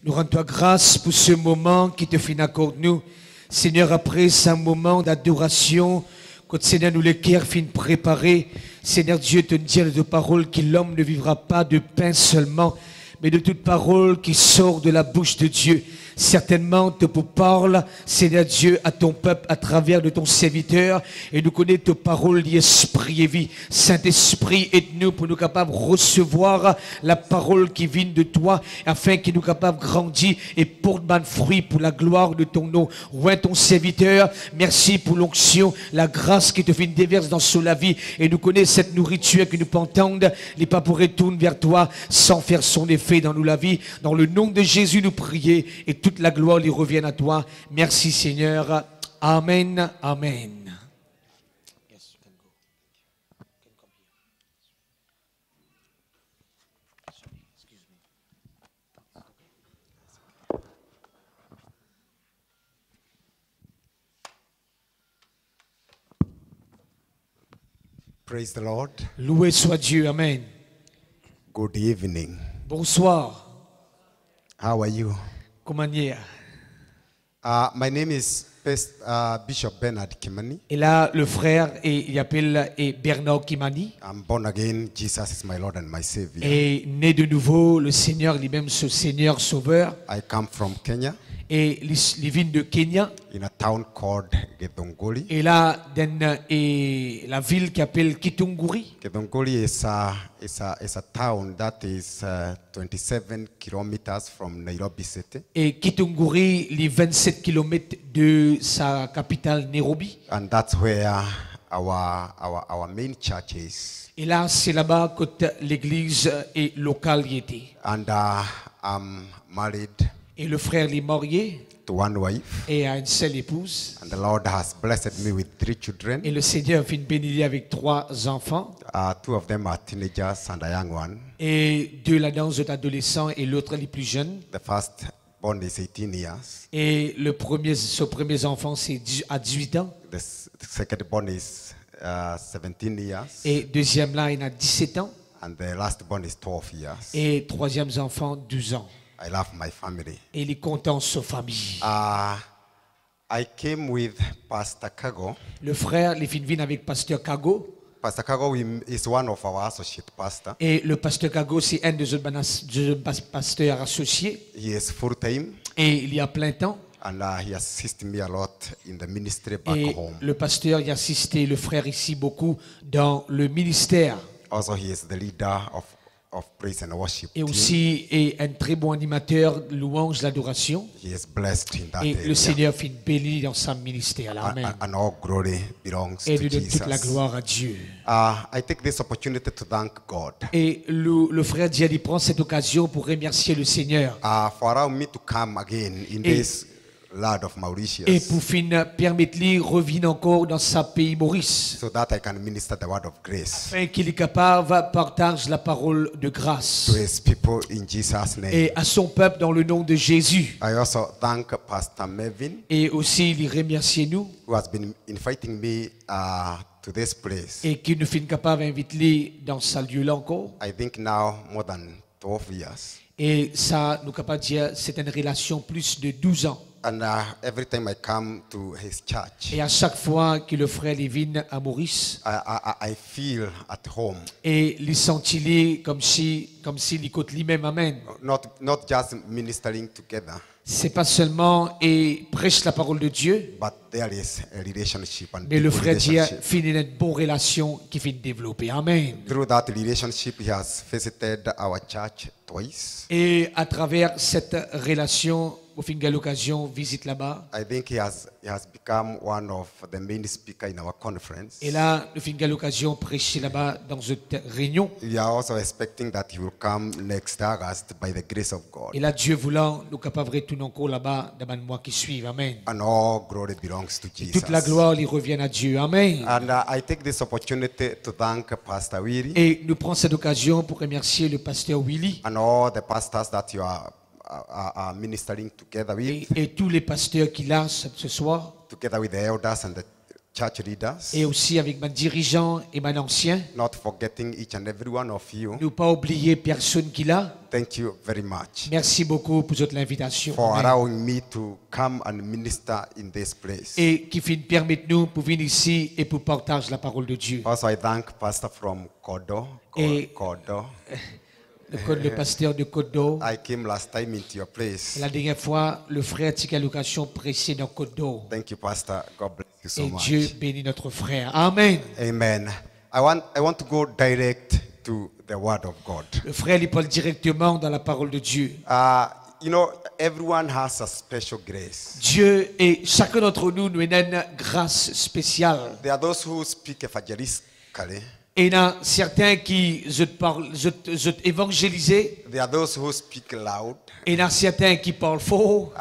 Nous rendons-toi grâce pour ce moment qui te fait accorder nous. Seigneur, après ce moment d'adoration, quand Seigneur nous les cœurs finissent préparer, Seigneur Dieu te dit de parole que l'homme ne vivra pas de pain seulement, mais de toute parole qui sort de la bouche de Dieu. Certainement, te parle, Seigneur Dieu, à ton peuple à travers de ton serviteur. Et nous connaissons tes paroles d'esprit et vie. Saint-Esprit, aide-nous pour nous capables de recevoir la parole qui vient de toi, afin qu'il nous capables de grandir et porte bon fruit pour la gloire de ton nom. Ouais, ton serviteur, merci pour l'onction, la grâce qui te vient déverse dans la vie. Et nous connaissons cette nourriture que nous pouvons entendre. Les pas pour retourner vers toi sans faire son effet dans nous la vie. Dans le nom de Jésus, nous prions et toute la gloire lui revient à toi. Merci Seigneur. Amen. Amen. Praise the Lord. Loué soit Dieu. Amen. Good evening. Bonsoir. How are you? Comment est-ce? My name is Bishop Bernard Kimani. Et là, le frère, il appelle Bernard Kimani. I'm born again. Jesus is my Lord and my Savior. Et né de nouveau, le Seigneur lui-même, ce Seigneur sauveur. I come from Kenya. Et il vient de Kenya. In a town called Githunguri. Et là, dans la ville qui s'appelle Kitunguri. Githunguri is a town that is 27 kilometers from Nairobi City. Et Kitunguri, les 27 km de sa capitale Nairobi. And that's where our main church is. Et là, c'est là-bas que l'église est locale y était. And I'm married. Et le frère est marié. To one wife. Et a une seule épouse. And the Lord has blessed me with 3 children. Et le Seigneur vient bénir avec 3 enfants. 2 of them are teenagers and a young one. Et 2 là-dedans sont adolescents et l'autre les plus jeunes. The first born is 18 years. Et ce premier enfant c'est à 18 ans. The second born is 17 years. Et deuxième là il a 17 ans. And the last born is 12 years. Et troisième enfant 12 ans. I love my family. Et il est content de sa famille. I came with Pastor Kago. Le frère, les filles viennent avec Pasteur Kago. Pastor Kago is one of our associate pastors. Et le Pasteur Kago, c'est un des pasteurs associés. He is full time. Et il y a plein temps. And he assists me a lot in the ministry back Et home. le pasteur y a assisté le frère ici beaucoup dans le ministère. Also, he is the leader of praise and worship. Et aussi est un très bon animateur de louange, l'adoration. He is blessed in that Et area. le Seigneur fait béni dans son ministère. Amen. And all glory belongs Et to lui donne Jesus. toute la gloire à Dieu. I take this opportunity to thank God Et le frère Diadi prend cette occasion pour remercier le Seigneur. for allowing me to come again in this land of Mauritius, Et pour permettre lui revenir encore dans sa pays Maurice. so that I can minister the word of grace Afin qu'il est capable de partager la parole de grâce. to his people in Jesus' name. Et à son peuple dans le nom de Jésus. I also thank Pastor Mevin, Et aussi il remercie nous. who has been inviting me to this place. Et qui nous fait capable d'inviter dans ce lieu-là encore. I think now more than 12 years. Et ça, nous capable de dire, c'est une relation plus de 12 ans. And every time I come to his church, Et à chaque fois que le frère vient à Maurice, I feel at home. et il sentit comme s'il écoute lui-même, amen. Not just ministering together, C'est pas seulement et prêche la parole de Dieu, but there is a relationship and mais le deep frère dit relationship. finit une bonne relation qui finit de développer, amen. Through that relationship, he has visited our church twice. Et à travers cette relation, au fin de l'occasion, visite là-bas. I think he has become one of the main speakers in our conference. Et là, au fin de l'occasion, prêcher là-bas dans cette réunion. We are also expecting that he will come next August by the grace of God. Et là, Dieu voulant, nous capables de retourner encore là-bas dans le mois qui suit, amen. And all glory belongs to Et Jesus. toute la gloire lui revient à Dieu, amen. And I take this opportunity to thank Pastor Willie Et nous prenons cette occasion pour remercier le pasteur Willy and all the pastors that you are ministering together with, et tous les pasteurs qu'il a ce soir, together with the elders and the church leaders, et aussi avec mes dirigeants et mes anciens. not forgetting each and every one of you. Ne pas oublier personne qui l'a. Thank you very much Merci beaucoup pour votre invitation. for Amen. allowing me to come and minister in this place. Et qui finit permettre nous pour venir ici et pour partager la parole de Dieu. Also, I thank Pastor from Kodo. Et- Kodo. Le pasteur de Côte d'Or. I came last time into your place. La dernière fois, le frère Tika Location pressé dans Côte d'Or. Thank you, Pastor. God bless you so Et much. Dieu bénit notre frère. Amen. Amen. I want to go direct to the Word of God. Le frère il parle directement dans la parole de Dieu. You know, everyone has a special grace. Dieu et chacun d'entre nous nous a une grâce spéciale. There are those who speak evangelistically. Et il y en a certains qui évangéliser. There are those who speak loud. Et il y en a certains qui parlent fort.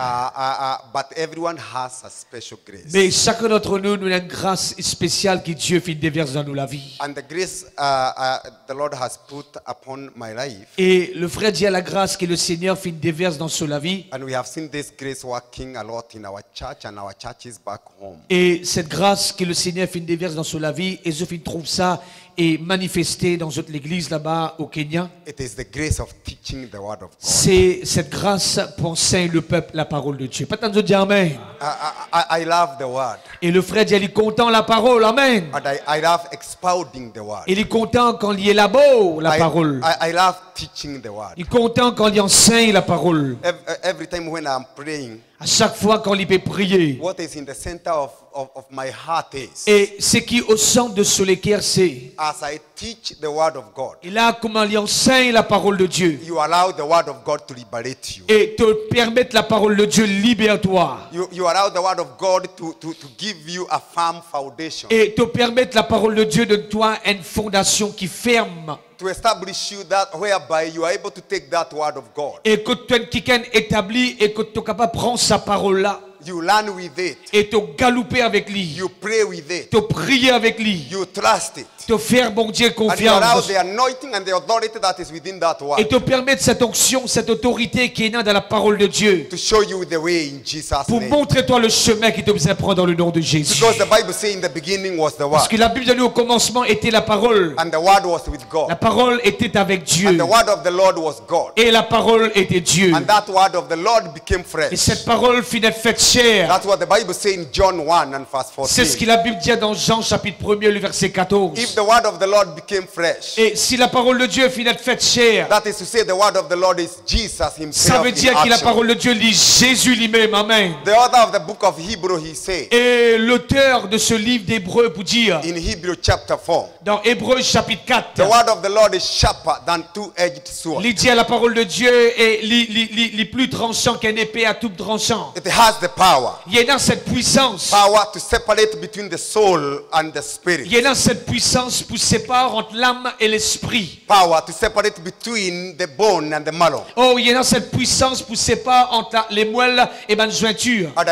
But everyone has a special grace. Mais chacun d'entre nous nous a une grâce spéciale que Dieu fait déverse dans nous la vie. And the grace the Lord has put upon my life. Et le frère dit à la grâce que le Seigneur fait déverse dans la vie. And we have seen this grace working a lot in our church and our churches back home. Et cette grâce que le Seigneur fait déverse dans la vie, et je trouve ça et manifesté dans notre église là-bas au Kenya. It is the grace of teaching the word of God. C'est cette grâce pour enseigner le peuple la parole de Dieu. Pas tant de dire amen. I love the word. Et le frère dit, il est content la parole, amen. And I love expounding the word. Il est content quand il est là-bas la parole. I love teaching the word. Il est content quand il enseigne la parole. Every time when I'm praying, À chaque fois quand il peut prier. what is in the center of my heart is, Et ce qui au centre de ce cœur c'est. as I teach the word of God, Et là, comment il enseigne la parole de Dieu. you allow the word of God to liberate you. Et te permettre la parole de Dieu libère-toi. You allow the word of God to give you a firm foundation. Et te permettre la parole de Dieu de toi une fondation qui ferme. To establish you that whereby you are able to take that word of God. Et que tu es quelqu'un établi et que tu es capable de prendre sa parole là. You learn with it. Et te galouper avec lui. You pray with it. Te prier avec lui. You trust it. Te faire bon Dieu And you allow confiance. the anointing and the authority that is within that word Et te permettre cette onction, cette autorité qui est née dans la parole de Dieu. to show you the way in Jesus' Pour name. montrer toi le chemin qui te besoin prendre dans le nom de Jésus. Because the Bible says in the beginning was the Parce word. que la Bible dit au commencement était la parole. And the word was with La God. parole était avec Dieu. And the word of the Lord was God. Et la parole était Dieu. And that word of the Lord became Et fresh. cette parole fut faite chair. That's what the Bible says in John 1 and verse C'est ce que 14. la Bible dit dans Jean chapitre 1er, le verset 14. If the word of the Lord became fresh, Et si la parole de Dieu fut faite chair, that is to say the word of the Lord is Jesus ça himself veut in dire que la action. parole de Dieu lit Jésus lui-même. Amen. The author of the book of Hebrew, he said Et l'auteur de ce livre d'Hébreu pour dire, in Hebrew chapter 4, dans Hébreu chapitre 4, the word of the Lord is sharper than two-edged sword. il dit à la parole de Dieu est les plus tranchant qu'une épée à tout tranchant. It has the power. Il y a dans cette puissance. Power to separate between the soul and the spirit. Il y a dans cette puissance pour séparer entre l'âme et l'esprit. Power to separate between the bone and the marrow. Oh, il y a dans cette puissance pour séparer entre les moelles et la jointure. And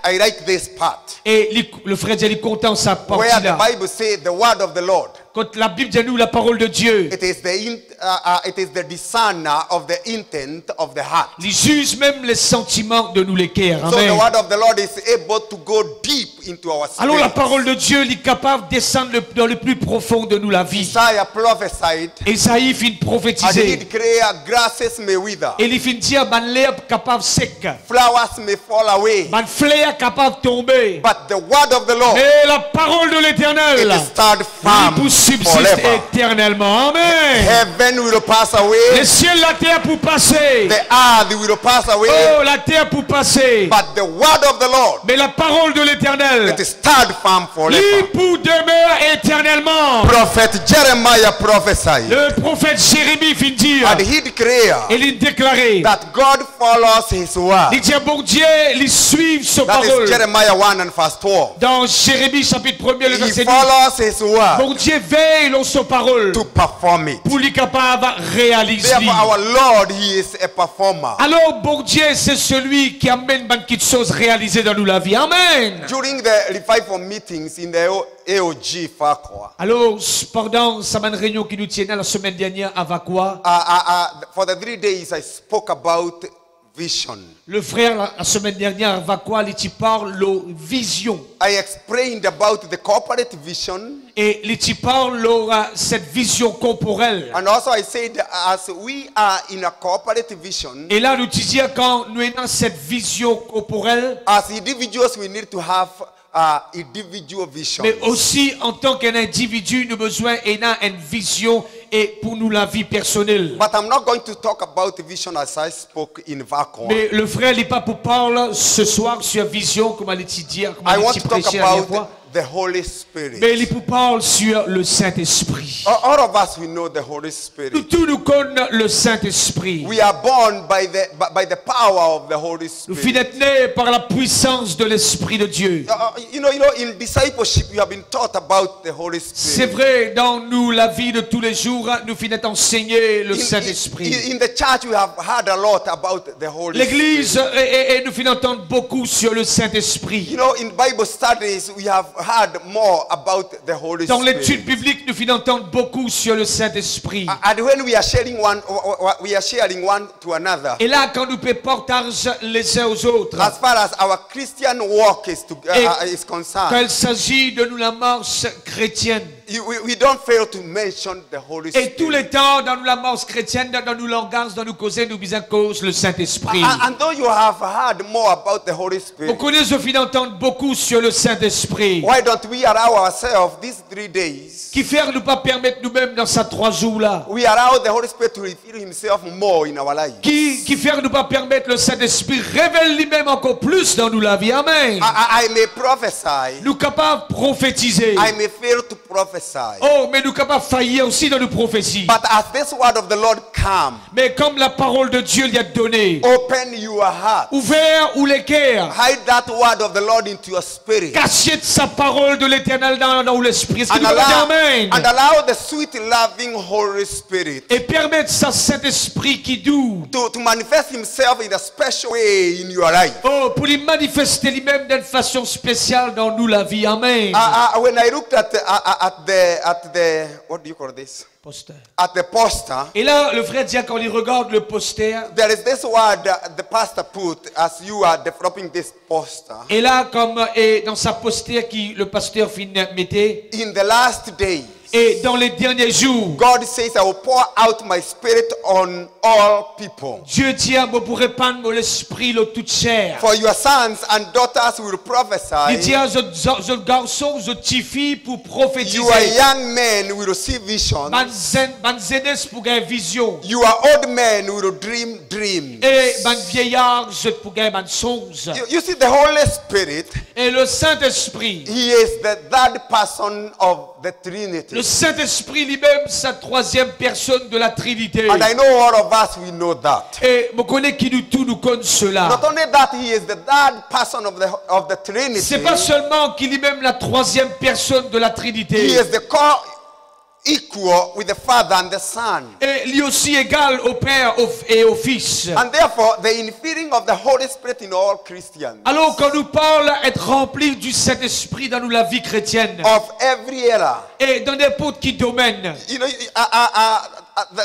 I like this part. Et le frère dit, il est content sa Where the partie-là. Bible says the word of the Lord. Quand la Bible dit nous la parole de Dieu, It is the discerner of the intent of the heart. il juge même les sentiments de nous les cœurs. So the Amen. word of the Lord is able to go deep into our spirit. Alors la parole de Dieu il est capable de descendre dans le plus profond de nous la vie. Isaiah prophesied, Esaïe finit and he prophétiser. declared, grasses may wither, Et il finit dire, ban l'herbe capable sec, flowers may fall away, ban fleur capable tomber. but the word of the Lord, Mais la parole de it l'Éternel, stand il firm pour subsiste forever. éternellement. Amen. Heaven will pass away, Les cieux, la terre pour passer. the earth will pass away, Oh, la terre pour passer. but the word of the Lord, Mais la parole de l'Éternel, it stand firm il forever. pour demeure éternellement. Prophet Jeremiah prophesied, Le prophète Jérémie finit dire, and he declared et il déclarait, that God follows his word. il dit, bon Dieu, il suit ce That is parole. Jeremiah 1 and verse 12. Dans Jérémie chapitre 1er, le He verset 10. follows his word Bon Dieu veille dans sa parole to perform it. pour lui capable de réaliser. Therefore, our Lord, he is a performer. Alors, bon Dieu, c'est celui qui amène beaucoup de choses réalisées dans nous la vie. Amen. During the revival meetings in the AOG Fakwa, Alors, pendant sa réunion qui nous tienne la semaine dernière à Vakwa, for the 3 days I spoke about vision. Le frère, la semaine dernière, va quoi? Il parle de vision. I explained about the corporate vision. Et il parle de cette vision corporelle. And also I said, as we are in a corporate vision, Et là, nous disions quand nous sommes dans cette vision corporelle, as individuals, we need to have individual vision. mais aussi en tant qu'individu, nous avons besoin d'une vision et pour nous la vie personnelle. But I'm not going to talk about vision as I spoke in vacuum. Mais le frère n'est pas pour parler ce soir sur vision, comme il dit, comme I want il to talk prêchait la dernière about fois. the Holy Spirit. Mais il pour parler sur le Saint-Esprit. All of us, we know the Holy Nous Spirit. tous nous connaissons le Saint-Esprit. We are born by the power of the Holy Nous Spirit. sommes nés par la puissance de l'Esprit de Dieu. You know, in discipleship, you have been taught about the Holy C'est Spirit. vrai, dans nous, la vie de tous les jours, nous finissons d'enseigner le Saint-Esprit. In the church, we have heard a lot about the Holy L'Église, Spirit. et nous finissons d'entendre beaucoup sur le Saint-Esprit. You know, in Bible studies, we have heard more about the Holy Dans l'étude Spirit. biblique, nous finissons d'entendre beaucoup sur le Saint-Esprit. And when we are sharing one to another, Et là, quand nous partagons les uns aux autres, as far as our Christian walk is quand concerned, il s'agit de nous la marche chrétienne, we don't fail to mention the Holy et tous les Spirit. temps, dans nous la marche chrétienne, dans nos langages, dans nos causes, nous bisons cause le Saint-Esprit. And though you have heard more about the Holy Vous Spirit, connaissez, je finis d'entendre beaucoup sur le Saint-Esprit. why don't we allow ourselves these 3 days? Qui fait nous pas permettre nous-mêmes dans ces 3 jours-là. We allow the Holy Spirit to reveal Himself more in our lives. Qui fait nous pas permettre le Saint-Esprit révèle lui-même encore plus dans nous la vie. Amen. I may prophesy. Nous capables de prophétiser. I may fail to prophesy. Oh, mais nous capables de faillir aussi dans nos prophéties. But as this word of the Lord come, Mais comme la parole de Dieu lui a donné, open your heart. ouvert ou les cœurs, Hide that word of the Lord into your spirit. cachez sa parole de l'Éternel dans l'esprit. Est-ce que And nous pouvons dire Amen? allow the sweet, loving Holy Spirit Et permettre ça Saint-Esprit qui doux. to manifest Himself in a special way in your life. Oh, pour lui manifester lui-même d'une façon spéciale dans nous la vie. Amen. When I looked at the what do you call this? Poster. At the poster, Et là, le frère dit quand il regarde le poster, there is this word the pastor put as you are developing this poster. et là, comme et dans sa poster qui le pasteur mettait, In the last days, et dans les derniers jours, God says, I will pour out my spirit on all people. Dieu dit, je pourrai répandre l'esprit de toute chair. For your sons and daughters will Il prophesy. dit, je garçon, je petite fille pour prophétiser. Your young men will see visions. Ban jeunesse pour gagner vision. Your old men will dream dreams. Et ban vieillard, je pour gagner ban songe. You see, the Holy Spirit, Et le Saint-Esprit, He is the third person of the Trinity. le Saint-Esprit lui-même, sa troisième personne de la Trinité. And I know all of us, we know that. Et je connais qui nous tous nous connaissent cela. Not only that, He is the third person of the Trinity. C'est pas seulement qu'il est même la troisième personne de la He Trinité. is the co-equal with the Father and the Son. Et lui aussi égal au Père et au Fils. And therefore, the infilling of the Holy Spirit in all Christians, Alors quand nous parle être rempli du Saint-Esprit dans nous la vie chrétienne, of every era. et dans n'importe quel domaine, You know,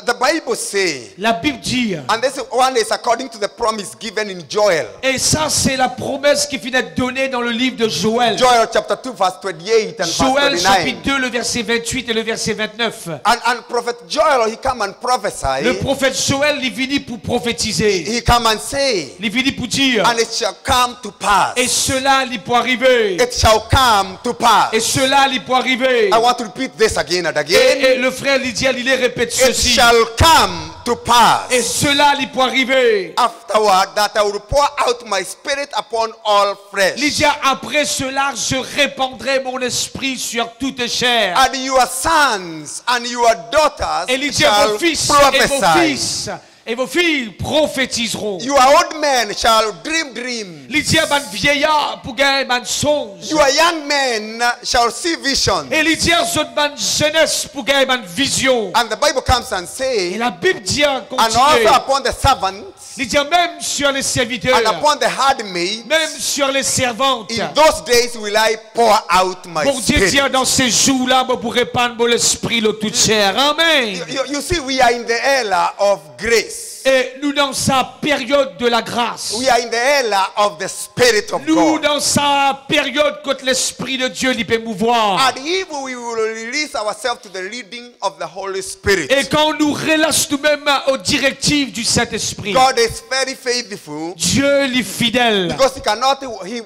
the Bible says, la Bible dit, and this one is according to the promise given in Joel. et ça c'est la promesse qui finit d'être donnée dans le livre de Joël. Joel chapter 2 verse 28 and Joël verse chapitre 29. 2, le verset 28 et le verset 29. And prophet Joel, he come and Le prophesy. prophète Joël, il vient pour prophétiser. He come and say, Il vient pour dire, and it shall come to pass. et cela, il peut arriver. It shall come to pass. Et cela, il peut arriver. I want to repeat this again and Et again. le frère Lydia, il répète It ceci. shall come to pass. Et cela, il peut arriver. Afterward, that I will pour out my spirit upon all flesh. Lydia, après cela, je répandrai mon esprit sur toute chair. And your sons and your daughters Et Lydia, shall vos fils et vos prophesy. fils et vos filles prophétiseront. Your old men shall dream dreams. Lydia, ban vieillard pour gagner ban songe. Your young men shall see visions. Et Lydia, zone ban jeunesse pour gagner ban vision. And the Bible comes and Et says, la Bible dit, and continue. also upon the servants Lydia, même sur les serviteurs, and upon the handmaids, même sur les servantes. in those days will I pour out my Pour Dieu spirit. dire dans ces jours-là, pour répandre mon esprit de toute chair. Amen. You see, we are in the era of grace. Et nous dans sa période de la grâce. We are in the era of the Spirit of Nous God. dans sa période quand l'Esprit de Dieu lui peut mouvoir. And if we will release ourselves to the leading of the Holy Spirit, Et quand nous relâche nous-mêmes aux directives du Saint-Esprit, God is very faithful Dieu est fidèle. because He cannot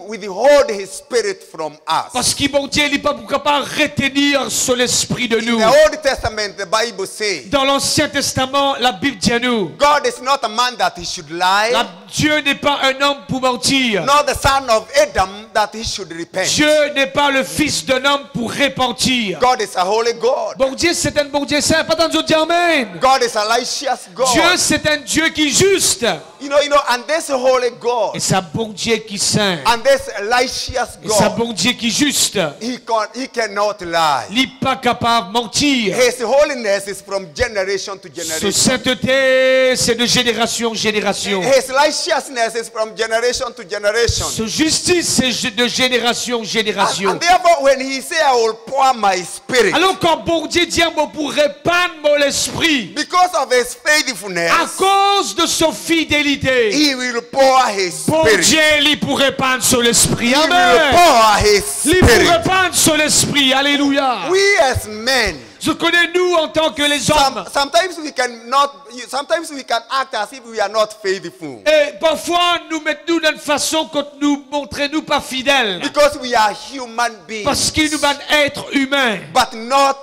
withhold His Spirit from us. Parce qu'il bon Dieu n'est pas capable de retenir sur l'Esprit de In nous. the Old Testament, the Bible says, Dans l'Ancien Testament, la Bible dit à nous, God is not a man that He should lie, Dieu n'est pas un homme pour mentir. nor the son of Adam that He should repent. Dieu n'est pas le fils d'un homme pour repentir. God is a holy God. Bon Dieu, c'est un bon Dieu saint. Pas tant de dire Amen. God is a righteous God. Dieu, c'est un Dieu qui est juste. You know, and this holy God, Et c'est un bon Dieu qui est saint. and this righteous Et c'est un God, bon Dieu qui est juste. He cannot lie. Il n'est pas capable de mentir. His holiness is from generation to Sa generation. sainteté, c'est de génération en génération. His righteousness is from generation to generation. Sa justice, c'est de génération en génération. And therefore, when He say, I will pour my spirit, Alors quand bon Dieu dit, moi pour répandre mon esprit, because of His faithfulness, à cause de sa fidélité, He will pour His bon spirit. Dieu, il pour répandre sur l'esprit. He will Amen. pour His Il pour spirit. répandre sur l'esprit. Alléluia. We as men, Je connais nous en tant que les hommes. sometimes we can act as if we are not faithful. Et parfois, nous mettons d'une façon que nous montrons nous pas fidèles. Because we are human beings. Parce qu'il nous va être humain. But not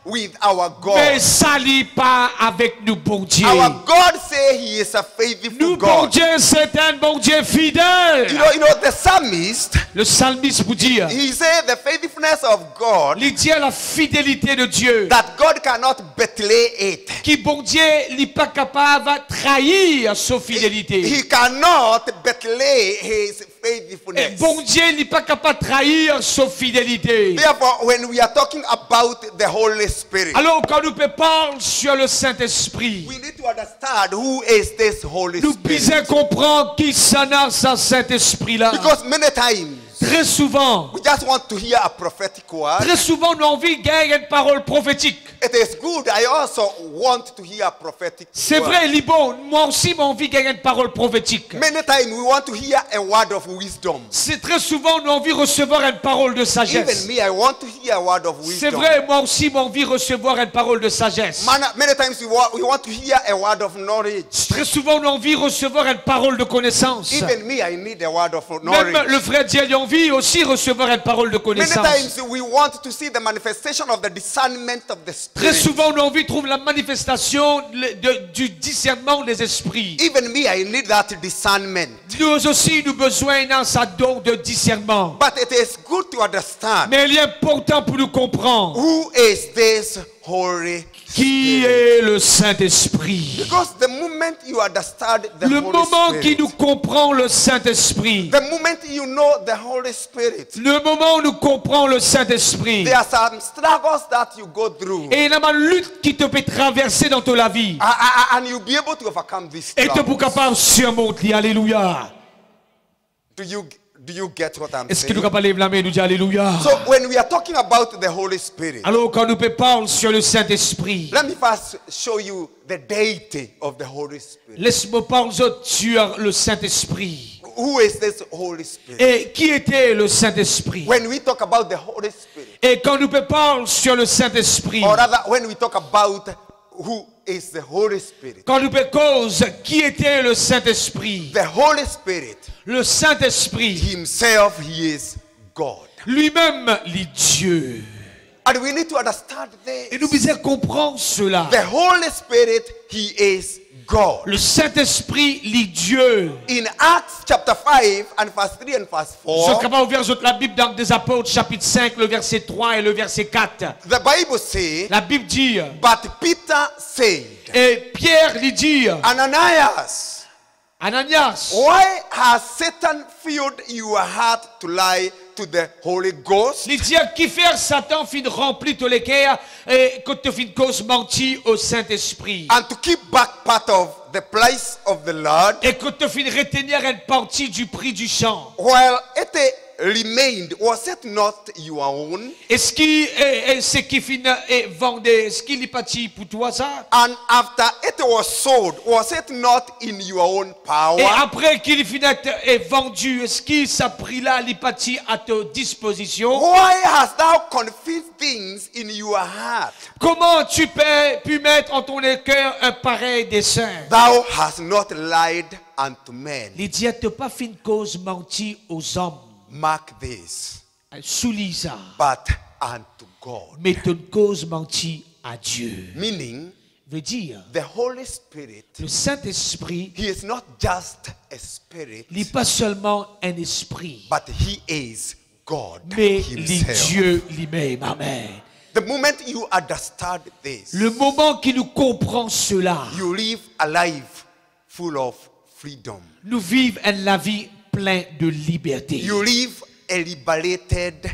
with our Mais God. ça lit pas avec nous, bon Dieu. Our God say He is a faithful Nous, bon God. Dieu, c'est un bon Dieu fidèle. You know, the psalmist, Le psalmiste vous dit, he said the faithfulness of God, il dit à la fidélité de Dieu. that God cannot betray it. Qui, bon Dieu, n'est pas capable de trahir sa fidélité. He cannot betray His Et faithfulness. bon Dieu n'est pas capable de trahir sa fidélité. Therefore, when we are talking about the Holy Spirit, Alors, quand nous parlons sur le Saint-Esprit, we need to understand who is this Holy nous Spirit. devons comprendre qui s'en a ce Saint-Esprit-là. Because many times, Très souvent, we just want to hear a prophetic word. nous avons envie de gagner une parole prophétique. It is good. I also want to hear a prophetic C'est word. vrai, il est bon. Moi aussi, j'ai envie de gagner une parole prophétique. Many times we want to hear a word of wisdom. C'est très souvent, nous avons envie de recevoir une parole de sagesse. Even me, I want to hear a word of C'est wisdom. vrai, moi aussi, j'ai envie de recevoir une parole de sagesse. Many times we want to hear a word of knowledge. Très souvent, nous avons envie de recevoir une parole de connaissance. Even me, I need a word of Même knowledge. le frère Dieu a envie aussi de recevoir une parole de Many connaissance. times we want to see the manifestation of the discernment of the Très Spirit. souvent, nous avons envie de trouver la manifestation du discernement des esprits. Even me, I need that discernment. Nous aussi, nous avons besoin d'un don de discernement. But it is good to understand Mais il est important pour nous comprendre who is this Holy qui Spirit. est le Saint-Esprit. Because the moment you understand the Le Holy moment qui Spirit, nous comprend le Saint-Esprit, the moment you know the Holy Spirit, le moment où nous comprenons le Saint-Esprit, there are some struggles that you go through, et il y a une lutte qui te peut traverser dans ta vie, and you'll be able to overcome this. et tu peux capable de surmonter. Alléluia. Do you get what I'm Est-ce que nous saying? capable de lever la main et nous dire Alléluia? So when we are talking about the Holy Spirit, Alors quand nous parlons sur le Saint-Esprit, let me first show you the deity of the Holy Spirit. laisse-moi parler sur le Saint-Esprit. Who is this Holy Spirit? Et qui était le Saint-Esprit? When we talk about the Holy Spirit, Et quand nous parlons sur le Saint-Esprit, or rather when we talk about who is the Holy Spirit, quand nous cause qui était le Saint-Esprit, the Holy Spirit le Saint-Esprit himself, he is God. lui-même, les dieux. And we need to understand this. Et nous devons comprendre cela. The Holy Spirit, he is God. Le Saint-Esprit, les dieux. In Acts chapter 5 and verse 3 and verse Je 4, suis capable d'ouvrir la Bible dans des Apôtres, chapitre 5, le verset 3 et le verset 4. the Bible says, La Bible dit, but Peter said, et Pierre lui dit, Ananias, Ananias, why has Satan filled your heart to lie to the Holy Ghost il dit, qui fait Satan fin rempli tous les cœurs et que tu fin cause menti au Saint-Esprit. and to keep back part of the price of the Lord, Et que tu fin retenir une partie du prix du champ. while it remained, was it not your own? Est-ce qui finit et vendait, est-ce qu'il est parti pour toi ça? And after it was sold, was it not in your own power? Et après qu'il finit et vendu, est-ce qu'il s'est pris là, il est parti à ta disposition? Why hast thou confused things in your heart? Comment tu peux pu mettre en ton cœur un pareil dessein? Thou hast not lied unto men. Il dit, tu n'as pas fait une cause menti aux hommes. Mark this. Soulis ça. But unto God. Mais ton cause menti à Dieu. Meaning, Veut dire, the Holy Spirit, le Saint-Esprit, He is not just a spirit, il n'est pas seulement un esprit, but He is God mais il est Himself. Dieu lui-même. Amen. The moment you understand this, Le moment qu'il nous comprend cela, you live a life full of freedom. nous vivons la vie pleine de liberté. You live a liberated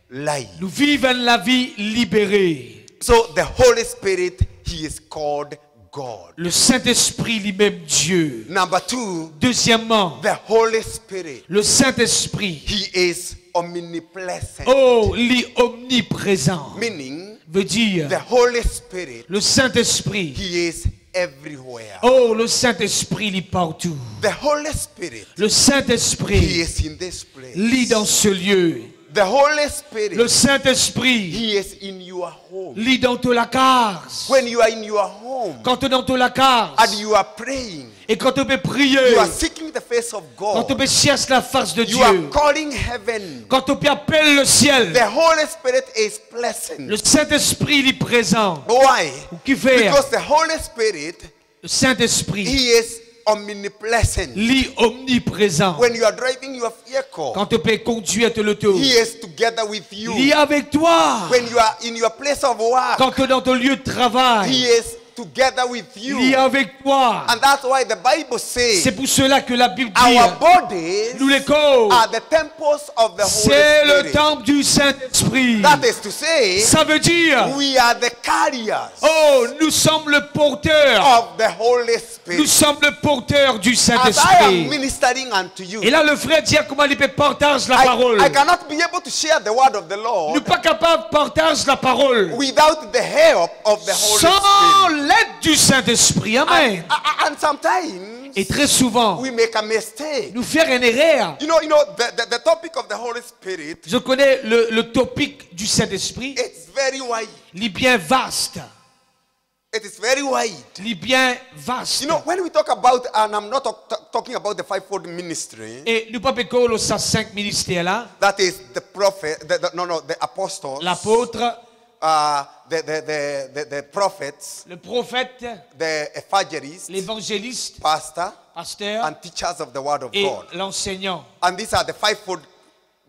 life. Nous vivons la vie libérée. So the Holy Spirit, He is called God. Le Saint-Esprit lui-même Dieu. Number two, Deuxièmement, the Holy Spirit, le Saint-Esprit, He is omnipresent. oh, il est omniprésent. Meaning, Veut dire, the Holy Spirit, le Saint-Esprit, He is everywhere. oh, le Saint-Esprit, il est partout. The Holy Spirit, Le He Saint-Esprit, is in this place. lit dans ce lieu. The Holy Spirit, Le Saint-Esprit, He is in your home. lit dans ta case. When you are in your home Quand tu es dans ta case, and you are praying, et quand tu peux prier, you are seeking the face of quand tu God, peux chercher la face de you are Dieu, calling heaven. quand tu peux appeler le ciel, The Holy Spirit is pleasant. le Saint-Esprit il est présent. Why? Qui fait? Because the Holy Spirit, Le Saint-Esprit He is omnipresent. il est omniprésent. When you are driving your vehicle, Quand tu peux conduire l'auto, He is together with you. il est avec toi. When you are in your place of work, Quand tu es dans ton lieu de He travail, is together with you. il est avec toi. And that's why the Bible says C'est pour cela que la Bible dit, our bodies nous les corps, are the temples of the Holy c'est le Spirit. temple du Saint-Esprit. That is to say, Ça veut dire, we are the carriers oh, nous sommes le porteur. of the Holy Nous Spirit. sommes le porteur du As I am Saint-Esprit. ministering unto you, Et là, le frère dit comment il peut partager la parole. I cannot be able to share the word of the Nous Lord ne pas capable de partager la parole without the help of the Holy sans Spirit. l'aide du Saint-Esprit. Amen. And sometimes Et très souvent, we make a mistake. nous faire une erreur. You know, the topic of the Holy Spirit, Je connais le topic du Saint-Esprit. it's very wide. Il est bien vaste. It is very wide. Il est bien vaste. You know, when we talk about, and I'm not talking about the fivefold ministry, Et nous pas pécoler aux 5 ministères là. that is the prophet, the apostles, L'apôtre, the prophets, le prophète, the evangelists, l'évangéliste, pastor, pasteur and teachers of the word of et God. l'enseignant. And these are the fivefold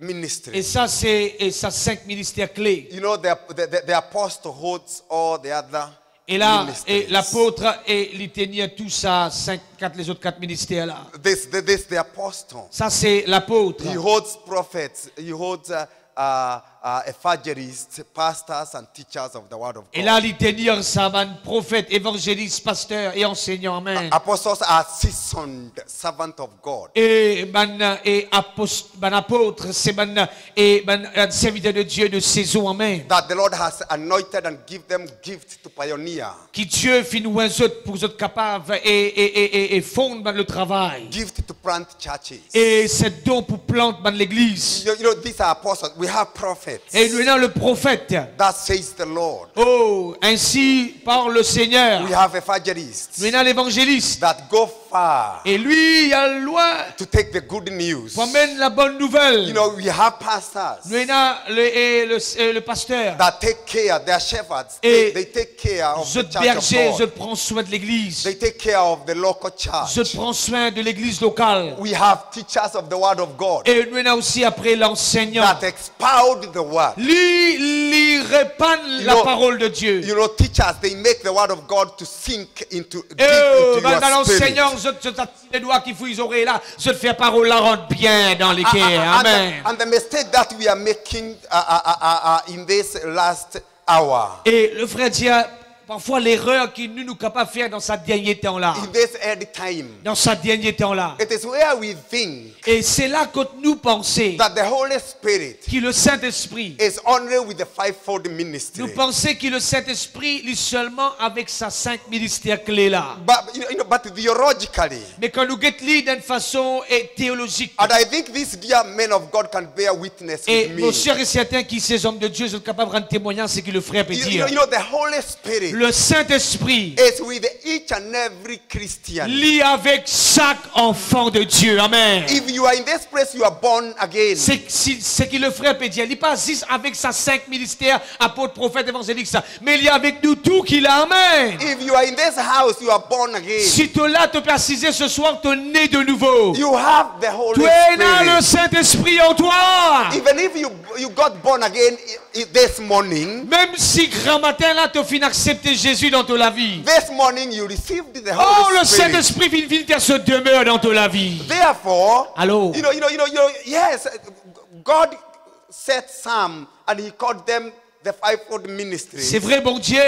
Et ministry. ça, c'est 5 ministères clés. You know, the apostle holds all the other Et là, ministries. et l'apôtre et il tenait tout ça, les autres 4 ministères là. This the apostle. Ça, c'est l'apôtre. He holds prophets. He holds evangelists, pastors, and teachers of the word of Et God. là, il tenait ça, man, prophète, évangéliste, pasteur et enseignant. Amen. Apostles are seasoned servants of God. Et apôtre, c'est un serviteur de Dieu de saison. Amen. That the Lord has anointed and give them gift to pioneer. Qui Dieu fait nous pour être capables et fondre le travail. Gift to plant churches. Et c'est don pour planter l'église. You know, these are apostles. We have prophets. Et nous avons le prophète. That says the Lord. Oh, ainsi par le Seigneur. We have evangelists Nous avons l'évangéliste. that go far Et lui, il a loin to take the good news. pour amener la bonne nouvelle. You know, we have pastors Nous avons le pasteur. that take care, they are shepherds. Et They take care of Je the church berger, of je God. prends soin de l'église. They take care of the local Je church. prends soin de l'église locale. We have teachers of the word of God Et nous avons aussi après l'enseignant. that expound the word. Lui répand la know- parole de Dieu. You know, teachers, they make the word of God to sink into, deep Et into dans your spirit. l'enseignant, je t'attire les doigts qui fouillent les oreilles là, je te fais la parole la rentre bien dans les cœurs. Amen. And the mistake that we are making in this last hour, Et le frère dit, parfois l'erreur que nous nous capables de faire dans ce dernier temps-là. in this early time. Dans ce dernier temps-là. It is where we think Et c'est là que nous pensons that the Holy Spirit que le Saint-Esprit, is only with the fivefold nous ministry. pensons que le Saint-Esprit lit seulement avec sa 5 ministères clés-là. But theologically, Mais quand nous lit d'une façon théologique, and I think these dear men of God can bear witness et with mon me. cher et certain qui ces hommes de Dieu sont capables de rendre témoignage, c'est que le frère peut dire. The Holy Spirit Le Saint-Esprit is with each and every Christian. lit avec chaque enfant de Dieu. Amen. If you are in this place, you are born again. C'est que le frère peut dire. Il n'est pas juste avec sa 5 ministères, apôtre, prophète, évangéliste, mais il est avec nous tout qu'il a. Amen. If you are in this house, you are born again. Si tu es là, tu peux préciser ce soir, tu es né de nouveau. You have the Holy Tu es né le Spirit. Saint-Esprit en toi. Even if you got born again this morning, Même si grand matin là, tu viens accepter Jésus dans ta vie. this morning you received the Oh, Holy le Spirit. Saint-Esprit vient faire ce demeure dans ta vie. Therefore, Allô? yes, God set some and he called them the fivefold ministry C'est vrai, bon Dieu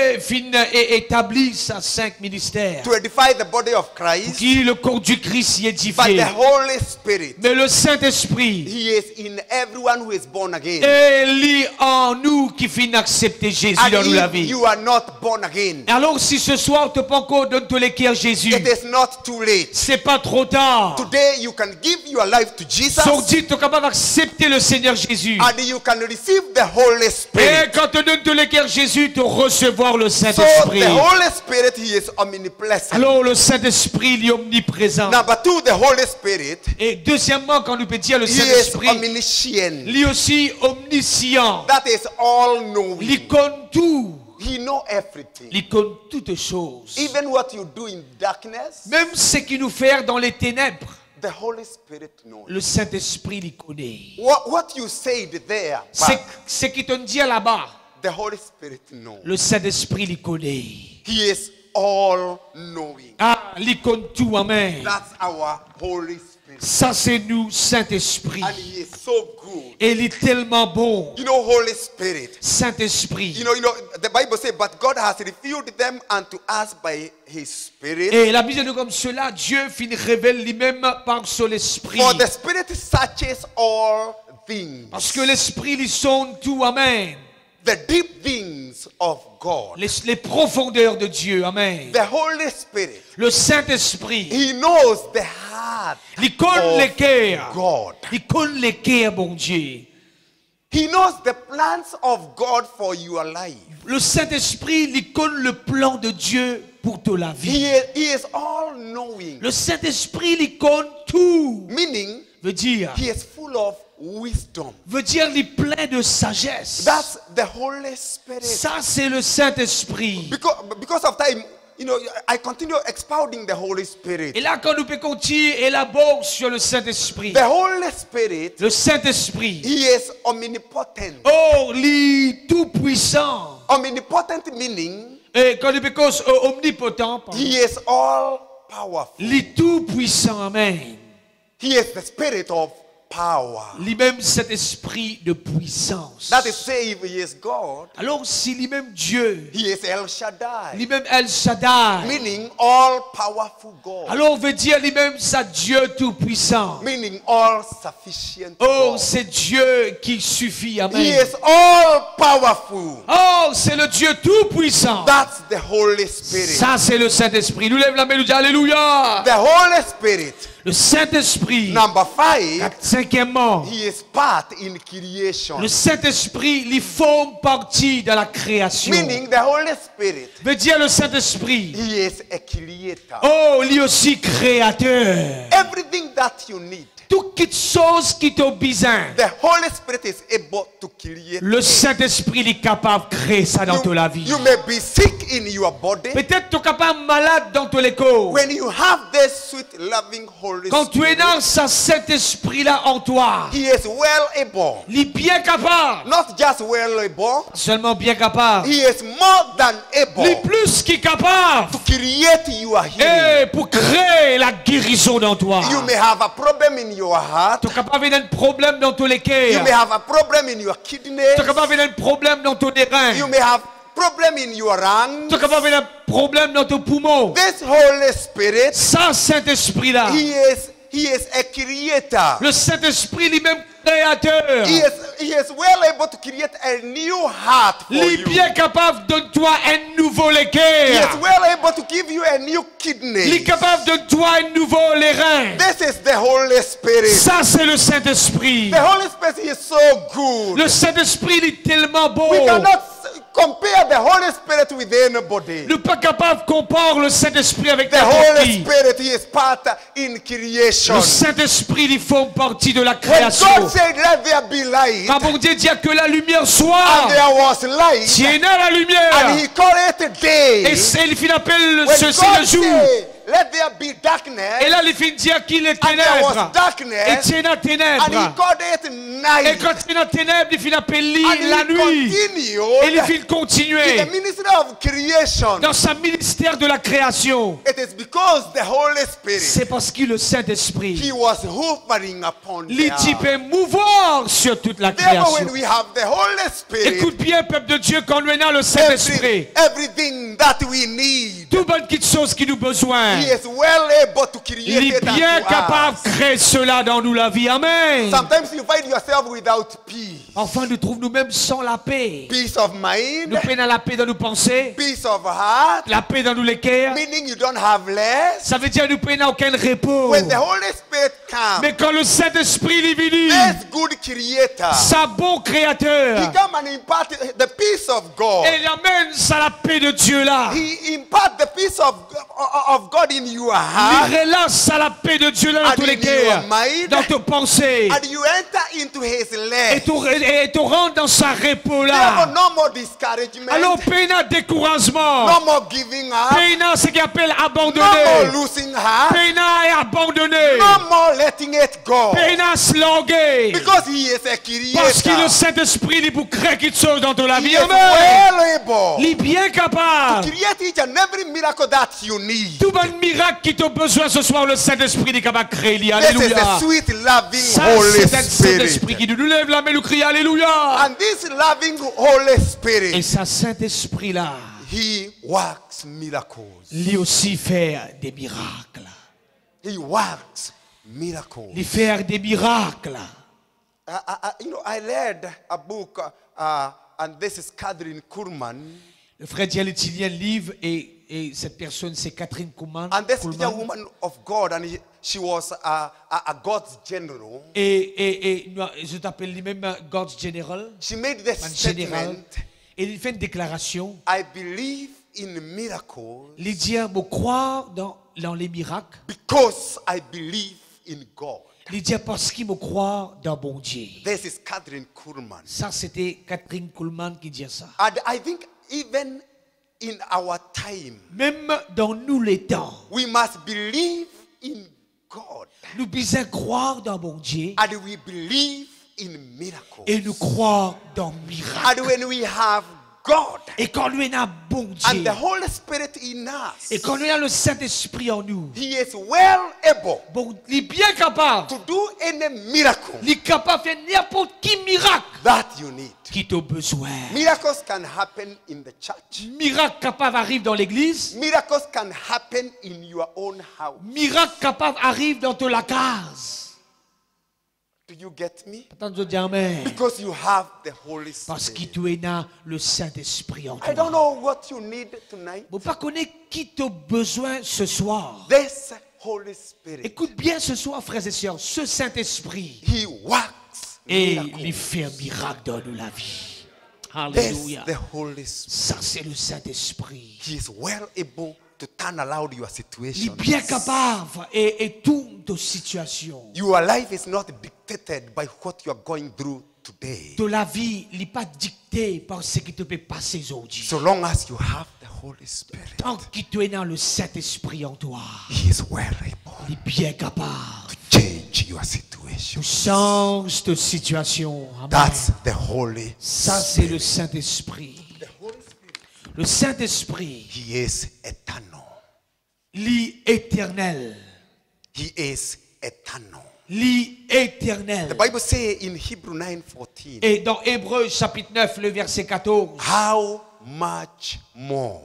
établit sa 5 ministères. to edify the body of Christ, Qui le corps du Christ y but édifié. the Holy Spirit, Mais le Saint-Esprit he is in everyone who is born again. est lit en nous qui finit accepter Jésus And dans nous la if vie. you are not born again, Alors si ce soir tu pas encore donné tous les cœurs Jésus, it is not too late. c'est pas trop tard. Today you can give your life to Jesus Sorti, tu es capable d'accepter le Seigneur Jésus. and you can receive the Holy Et Spirit. quand tu donnes tous les cœurs Jésus, tu recevoir le So Saint-Esprit. the Holy Spirit, he is omnipresent. Alors le Saint-Esprit il est omniprésent. Number two, the Holy Spirit, Et deuxièmement, quand nous peut dire le he is Saint-Esprit, omniscient. lui aussi omniscient. That is all knowing. Il connaît tout. He knows everything. Il connaît toutes choses. Even what you do in darkness, Même ce qu'il nous fait dans les ténèbres, the Holy Spirit knows. le Saint-Esprit il connaît. What you said there, back, Ce qui te dit là-bas, the Holy Spirit knows. le Saint-Esprit il connaît. He is all knowing. Ah, il connaît tout, amen. That's our Holy Spirit. Ça c'est nous, Saint-Esprit. And he is so good. Et il est tellement bon, You know, Holy Spirit. Saint-Esprit. You know, the Bible says, but God has revealed them unto us by his Spirit. Et la Bible dit comme cela, Dieu finit révèle lui-même par son esprit. For the Spirit searches all things. Parce que l'esprit il sonde tout, amen. The deep things of God. Les profondeurs de Dieu, amen. The Holy Spirit. Le Saint-Esprit, He knows the heart il connaît les cœurs. of God. Il connaît les cœurs, bon Dieu. He knows the plans of God for your life. Le Saint-Esprit, il connaît le plan de Dieu pour toute la vie. He is all knowing. Le Saint-Esprit, il connaît tout. Meaning, Veut dire, he is full of wisdom. il est plein de sagesse. That's the Holy Spirit. Ça, c'est le Saint-Esprit. Because of time, I continue expounding the Holy Spirit. Et là, quand nous pouvons continuer, élaborer sur le Saint-Esprit. The Holy Spirit, Le Saint-Esprit. he is omnipotent. Oh, il est tout puissant. Omnipotent meaning, Et quand nous pouvons omnipotent, pardon. he is all powerful. Il est tout puissant, amen. He is the spirit of power. Lui-même cet esprit de puissance. That is say if he is God, Alors si lui-même Dieu, he is El Shaddai. lui-même El Shaddai, Meaning all powerful God. alors on veut dire lui-même sa Dieu tout puissant. Meaning all sufficient Oh, God. c'est Dieu qui suffit, He amen. is all powerful. Oh, c'est le Dieu tout puissant. That's the Holy Spirit. Ça c'est le Saint-Esprit. Nous lève la main, nous dit alléluia. The Holy Spirit. Le Saint-Esprit. Number 5, Cinquièmement, he is part in creation. le Saint-Esprit, il forme partie de la création. Meaning the Holy Spirit, Veut dire le Saint-Esprit. he is a creator. Oh, lui aussi créateur. Everything that you need, Toute chose qui te besoin, the Holy Spirit is able to create. le Saint-Esprit il est capable de créer ça dans toute la vie. You may be sick in your body. Peut-être tu es capable malade dans ton corps. When you have this sweet, loving Holy Quand tu es Spirit, dans ce Saint-Esprit-là en toi, he is well able. il est bien capable. Not just well able, Seulement bien capable. he is more than Il est able plus capable. to create your healing. Et pour créer la guérison dans toi. You may have a problem in your heart. Tu es capable d'un problème dans tous les You cœurs. may have a problem in your kidneys. Tu es capable d'un problème dans ton rein. You may have problem in your lungs, Tu es capable d'avoir un problème dans ton poumon. this Holy Spirit, Ça, Saint-Esprit-là. he is a creator. Le Saint-Esprit lui-même créateur. He is well able to create a new heart for Il est you. bien capable de toi un nouveau He léguer. is well able to give you a new Il est kidney. capable de toi un nouveau les reins. This is the Holy Spirit. Ça, c'est le Saint-Esprit. The Holy Spirit is so good. Le Saint-Esprit, il est tellement beau. We cannot compare the Holy Spirit with anybody. Nous ne sommes pas capables de comparer le Saint-Esprit avec The n'importe Holy qui. Spirit, he is part in creation. Le Saint-Esprit, il forme partie de la When création. God said, let there be light, Quand bon Dieu dit que la lumière and soit, there was light, tiens la and lumière. he called it day. Et il finit appelle When ceci God le jour. said, let there be darkness, Et là, il finit dire qu'il est and there was ténèbres. Et darkness, tiens la and he ténèbres. called it Et night. quand il est dans ténèbres, il finit appeler And la he nuit. Et il continued finit in continuer the ministry of creation. dans sa ministère de la création. It is because the Holy Spirit, C'est parce que le Saint-Esprit, he was hovering upon the il earth. peut mouvoir sur toute la Therefore, when création. we have the Holy Spirit, Écoute bien, peuple de Dieu, quand nous avons le Saint-Esprit, everything that we need, tout bonne petite chose qui nous a besoin, he is well able to create il est it bien unto capable us. de créer cela dans nous la vie. Amen. Sometimes you find yourself without peace. Enfin, nous trouvons nous-mêmes sans la paix. Peace of mind, Nous peinons la paix dans nos pensées, peace of heart, la paix dans nos cœurs. meaning you don't have less. Ça veut dire nous peinons aucun repos. When the Holy Spirit comes, Mais quand le Saint-Esprit est venu, this good creator, sa bon he créateur, come and impart the peace of God. et il amène ça la paix de Dieu là. He impart the peace of God in your Il heart, relâche à la paix de Dieu là dans And tous les in cœurs, your mind. dans tes pensées. and you enter into his Et leg. tu rentres dans sa repos Therefore, là. no more discouragement, Alors, peina découragement. no more giving up, Peina, ce qu'on appelle no more abandonner. losing heart, Peina est abandonné. no more letting it go. Peina se languer. Because he is a Parce que le creator. Saint-Esprit, il pour créer quelque chose dans ta He vie. is Amen. well able Il est bien capable. to create each and every miracle that you need. Tout bon miracle qui t'a besoin ce soir, le Saint-Esprit est capable de créer. This is Alléluia. the sweet, loving Ça, Holy c'est un Saint-Esprit Spirit. qui nous lève la main, nous crie Alléluia. And this loving Holy Et Spirit, ce Saint-Esprit-là, he works miracles. lui aussi fait des miracles. He works miracles. Il fait des miracles. I read a book, and this is Catherine Kuhlman. Le frère dit, il lit un livre et cette personne, c'est Catherine Kuhlman. And this is a woman of God, and she was a God's general. Et je t'appelle lui-même God's General. She made this Un général. statement, Et il fait une déclaration. I believe in miracles Il dit, je crois dans les miracles. because I believe in God. Il dit, parce qu'il me croit dans bon Dieu. This is Catherine Kuhlman. Ça, c'était Catherine Kuhlman qui dit ça. And I think even in our time, Même dans nous les temps, we must believe in God. nous devons croire dans bon Dieu And we believe in miracles. et nous croire dans le miracle. And when we have God Et quand nous avons bon and Dieu, the Holy Spirit in us, et quand nous avons le Saint-Esprit en nous, He is well able bon, il est bien capable. to do any miracle Il est capable de faire n'importe quel miracle that you need. qui t'a besoin. Miracles can happen in the church. Miracle capable arrive dans l'église. Miracles can happen in your own house. Miracle capable arrive dans ta case. Do you get me? Attends, je dis amen. Because you have the Holy Parce que Spirit. tu es dans le Saint-Esprit en I don't toi. know what you need tonight. Vous ne connaissez pas qui t'a besoin ce soir. This Holy Spirit, Écoute bien ce soir, frères et sœurs, ce Saint-Esprit, He works et il miracles. fait un miracle dans nous la vie. This Alléluia. the Holy Spirit. Ça, c'est le Saint-Esprit. He is well able to turn around your Il situation. est bien capable et tourne ta situation. Your life is not dictated by what you are going through today. De la vie, il n'est pas dicté par ce qui te peut passer aujourd'hui. So long as you have the Holy Spirit, Tant que tu es dans le Saint-Esprit en toi, He is well able il est bien capable to change your situation. de changer ta situation. Amen. That's the Holy Ça, c'est le Saint-Esprit. Le Saint-Esprit, He is eternal. l'éternel. He is eternal. L'éternel. The Bible says in Hebrew 9:14, Et dans Hébreux chapitre 9, le verset 14, how much more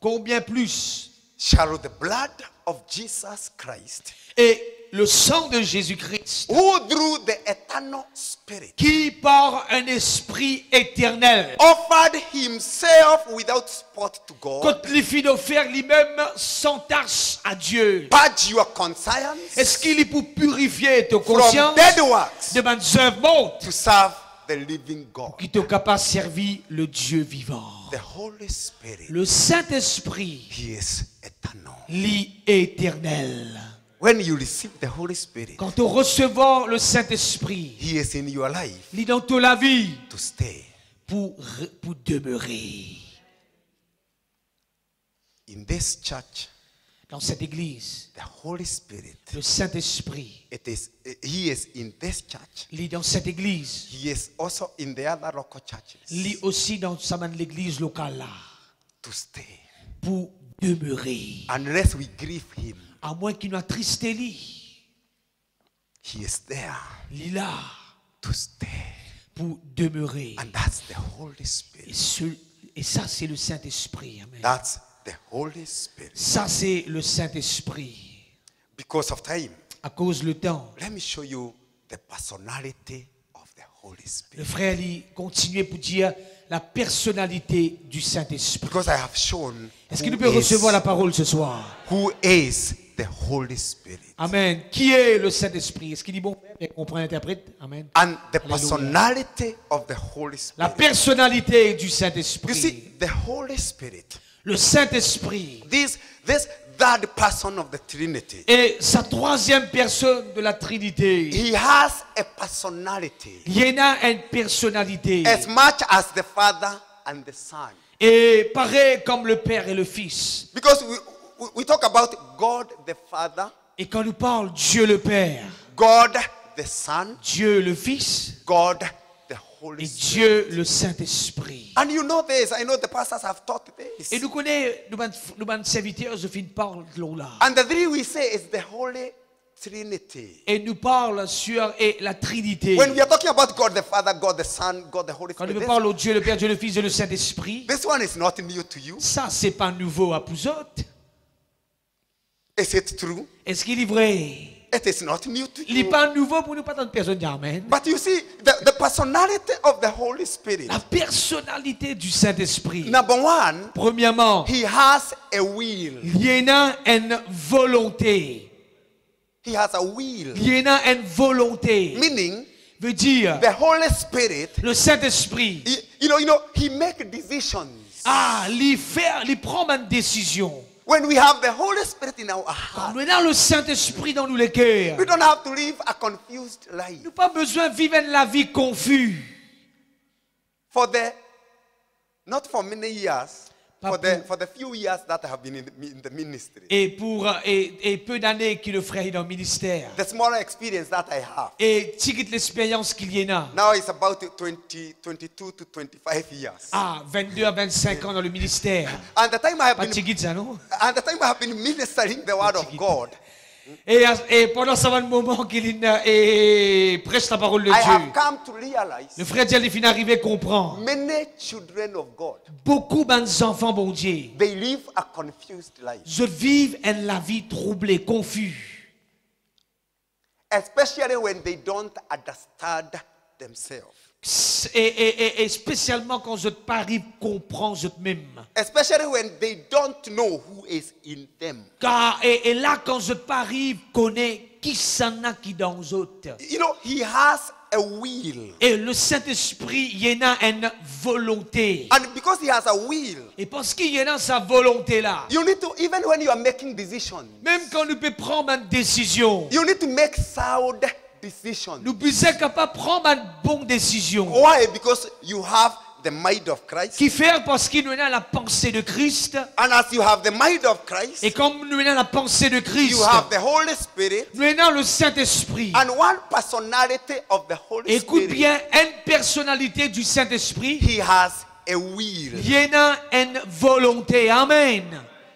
combien plus shall the blood of Jesus Christ, et le sang de Jésus-Christ, who through the eternal Spirit qui par un esprit éternel, offered himself without spot to God, quand il fit offert lui-même sans tache à Dieu, purge your conscience est-ce qu'il est pour purifier ta from conscience dead works de bonnes œuvres mortes to serve the living God? qui te capable de servir le Dieu vivant? The Holy Spirit, Le Saint-Esprit, he is eternal. l'éternel. When you receive the Holy Spirit, Quand tu recevras le Saint-Esprit, he is in your life il est dans ta vie to stay. pour demeurer. In this church, Dans cette église, the Holy Spirit, le Saint-Esprit, he is in this church. il est dans cette église. He is also in the other local churches Il est aussi dans l'église locale là, to stay. pour demeurer. Unless we grieve him, À moins qu'il nous attriste lui, he is there il est là to stay. pour demeurer. And that's the Holy Et, Spirit. et ça, c'est le Saint-Esprit. Amen. That's the Holy Spirit. Ça, c'est le Saint-Esprit. Because of time, À cause du temps, let me show you the personality of the Holy le Spirit. frère il continuait pour dire la personnalité du Saint-Esprit. Because I have shown Est-ce qu'il peut recevoir la parole ce soir? who is the Holy Spirit. Amen. Qui est le Saint-Esprit? Est-ce qu'il dit bon? On prend l'interprète? Amen. And the Alléluia. personality of the Holy La Spirit. personnalité du You Saint-Esprit. see, the Holy Spirit, Le Saint-Esprit this third person of the Trinity, est sa troisième personne de la Trinité. he has a personality Il y en a une personnalité. as much as the Father and the Son. Et pareil comme le Père et le Fils. Because we talk about God the Father, Et quand nous parlons Dieu le Père, God the Son, Dieu le Fils God the Holy et Spirit. Dieu le Saint-Esprit. And you know this, I know the pastors have taught this. Et nous connaissons, nous sommes serviteurs, je finis par là. And the three we say is the Holy Trinity. Et nous parlons sur la Trinité. When we are talking about God the Father, God the Son, God the Holy Quand Spirit, nous parlons de Dieu le Père, Dieu le Fils et le Saint-Esprit, this one is not new to you. ça c'est pas nouveau à vous autres. Is it true? Est-ce qu'il est vrai? It is not new to Il n'est you. pas nouveau pour nous, pas tant de personnes disent Amen. But you see, the personality of the Holy Spirit. La personnalité du Saint-Esprit. Number one, Premièrement, he has a will. il y en a une volonté. He has a will. Il y en a une volonté. Meaning, Veut dire, the Holy Spirit, le Saint-Esprit, he makes decisions. il prend une décision. When we have the Holy Spirit in our Quand heart, nous avons le Saint-Esprit dans nous les cœurs, we don't have to live a confused life. nous n'avons pas besoin de vivre la vie confuse. Not for many years, for the few years that I have been in the ministry. Et peu d'années que le frère est dans le ministère. The small experience that I have. Et tigit l'expérience qu'il y en a. Now it's about 22 to 25 years. 22 à 25 ans dans le ministère. And the time I have Pas been tigit ça, non? ministering the word of God, Et pendant ce moment qu'il prêche la parole de I have Dieu, come to realize le frère dit, il finit d'arriver à comprendre. many children of God, Beaucoup d'enfants, bon Dieu, they live a confused life. je vivent la vie troublée, confuse. Especially when they don't understand themselves. Et spécialement quand je n'arrive à comprendre même. Especially when they don't know who is in them. Et là, quand je n'arrive à connaître qui s'en a qui dans eux. He has a will. Et le Saint-Esprit, il y en a une volonté. And because he has a will, Et parce qu'il y en a sa volonté là, you need to, even when you are making decisions, même quand nous pouvons prendre une décision, you need to make sound decisions. nous pouvons être capables de prendre une bonne décision. Why? Because you have the mind of Christ. Qui fait parce qu'il nous a la pensée de Christ. And as you have the mind of Christ, Et comme nous avons la pensée de Christ, you have the Holy Spirit. nous avons le Saint-Esprit. And one personality of the Holy Écoute Spirit, bien, une personnalité du Saint-Esprit, he has a will. il y en a une volonté. Amen.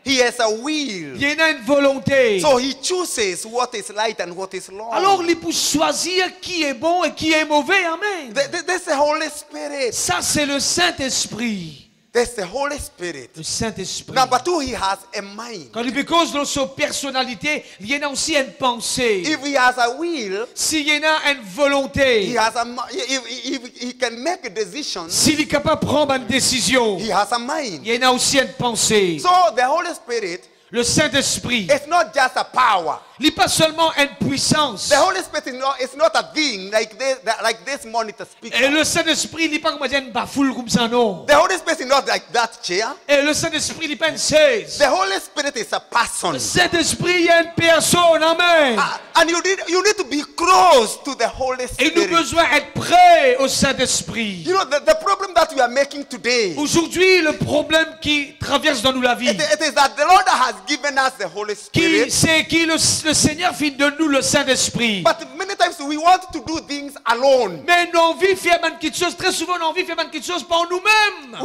He has a will. Il y en a une volonté. So he chooses what is right and what is wrong. Alors, il peut choisir qui est bon et qui est mauvais. Amen. That's the Holy Spirit. Ça, c'est le Saint-Esprit. There's the Holy Spirit. le Saint-Esprit. Number two, he has a mind. Quand il cause dans sa personnalité, il y a aussi une pensée. If he has a will, S'il y a une volonté, he has a if he can make a decision, s'il est capable de prendre une décision, he has a mind. il y a aussi une pensée. So the Holy Spirit Le Saint-Esprit, is not just a power. il n'est pas seulement une puissance. The Holy Spirit is not a thing like this monitor speaker. Et le Saint-Esprit, il n'est pas comme une bafoule comme ça, non. The Holy Spirit is not like that chair. Et le Saint-Esprit, il n'est pas une chaise. The Holy Spirit is a person. Le Saint-Esprit, il y a une personne, amen. And you need to be close to the Holy Et nous Spirit. avons besoin d'être prêts au Saint-Esprit. You know, the problem that we are making today, Aujourd'hui, le problème qui traverse dans nous la vie, it is that the Lord has given us the Holy Spirit. c'est qui le Seigneur fait de nous le Saint-Esprit. But many times we want to do things alone. Mais nous avons envie de faire quelque chose, très souvent nous avons envie de faire quelque chose par nous-mêmes.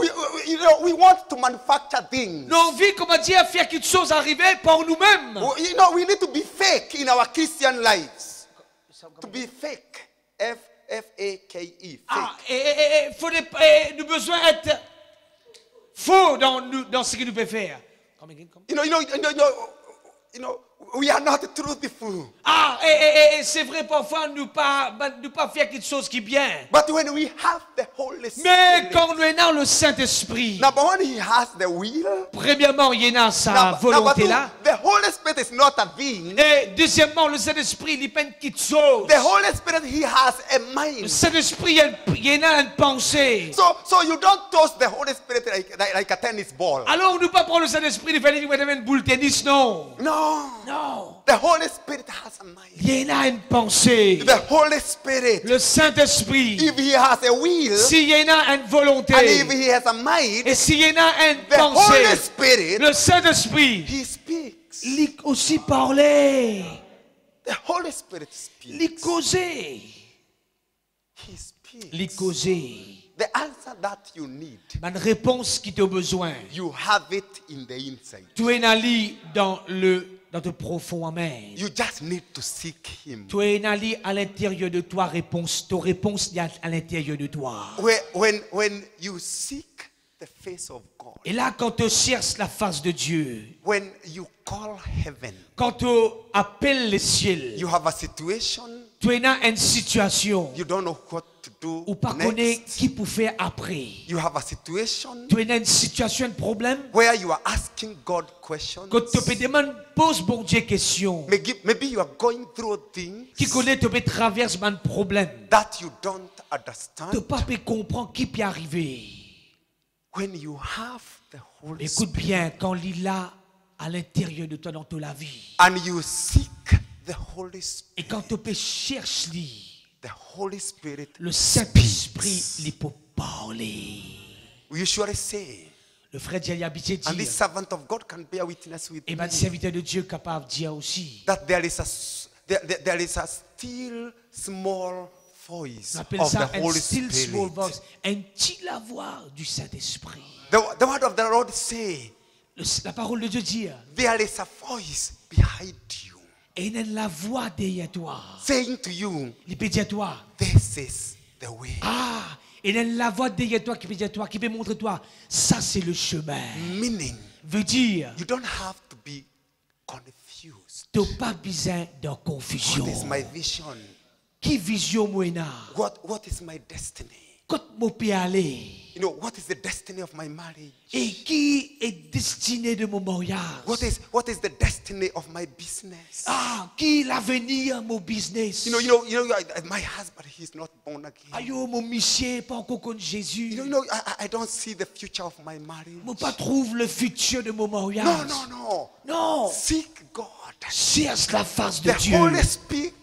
We want to manufacture things. Nous avons envie, comment dire, faire quelque chose arriver par nous-mêmes. We need to be fake in our Christian lives. To be fake. F-A-K-E. Ah, Fake. nous avons besoin d'être faux dans ce que nous pouvons faire. We are not truthful. Ah, c'est vrai, parfois nous pas faire quelque chose qui est bien. But when we have the Holy Mais Spirit, quand nous avons le Saint-Esprit, number one, he has the will. premièrement, il y a sa Number volonté two, là. the Holy Spirit is not a thing. Et deuxièmement, le Saint-Esprit, il n'est pas une petite chose. The Holy Spirit, he has a Le mind. Saint-Esprit, il y a une pensée. So you don't toss the Holy Spirit like a tennis ball. Alors, nous pas prendre le Saint-Esprit, il fallait une boule de tennis, non. No. Non. The Holy Spirit has a mind. Il y a une pensée. The Holy Spirit, Le Saint-Esprit, if he has a will, s'il y a une volonté, and if he has a mind, et s'il y a une the Holy pensée, Spirit, le Saint-Esprit, he speaks. il aussi parler. The Holy Spirit speaks. Il causer. He speaks. Il causer. The answer that you need, Une réponse qui t'a besoin. you have it in the inside. Tu es allé dans le profond, amen. You just need to seek him. Tu es allé à l'intérieur de toi, ta réponse est à l'intérieur de toi. When you seek the face of God, Et là, quand tu cherches la face de Dieu, when you call heaven, quand tu appelles le ciel, you have a situation, tu es dans une situation you don't know what to do où pas connaît next. qui pour faire après. You have a situation Tu es dans une situation de problème. where you are asking God questions. Quand tu peux demander, pose bon Dieu question. Maybe you are going through things Qui connaît, tu peux traverser un problème. that you don't Tu understand. pas peux comprendre qui peut arriver. When you have the Holy Écoute Spirit bien, quand il est là à l'intérieur de toi dans toute la vie. and you seek the Holy Spirit, Et quand tu peux chercher the Holy Spirit le Saint-Esprit, il peut parler. we usually say, Le frère Dieu a habitué de and this dire, servant of God can bear witness with et me, bien le serviteur de Dieu est capable de dire aussi, that there is a still small voice on appelle of ça the un Holy still small Spirit. voice, un petit la voix du Saint-Esprit. The word of the Lord say, La parole de Dieu dit, there is a voice behind you et il y a la voix derrière toi. saying to you, Il peut dire toi, this is the way. ah, il y a la voix derrière toi qui peut dire toi, qui peut montrer toi, ça c'est le chemin. Meaning, Veut dire, you don't have to be confused. tu n'as pas besoin de What confusion. is my vision? Qui vision moi na? What is my destiny? Quand moi peux aller? You know, what is the destiny of my marriage? Et qui est destiné de mon mariage? What is the destiny of my business? Ah, qui l'avenir mon business? You know, my husband, he's not born again. Ayo, mon monsieur, pas encore connu Jésus. I don't see the future of my marriage. Moi pas trouve le futur de mon mariage. No. Non. Seek God. Cherche la face de The Dieu. Holy Spirit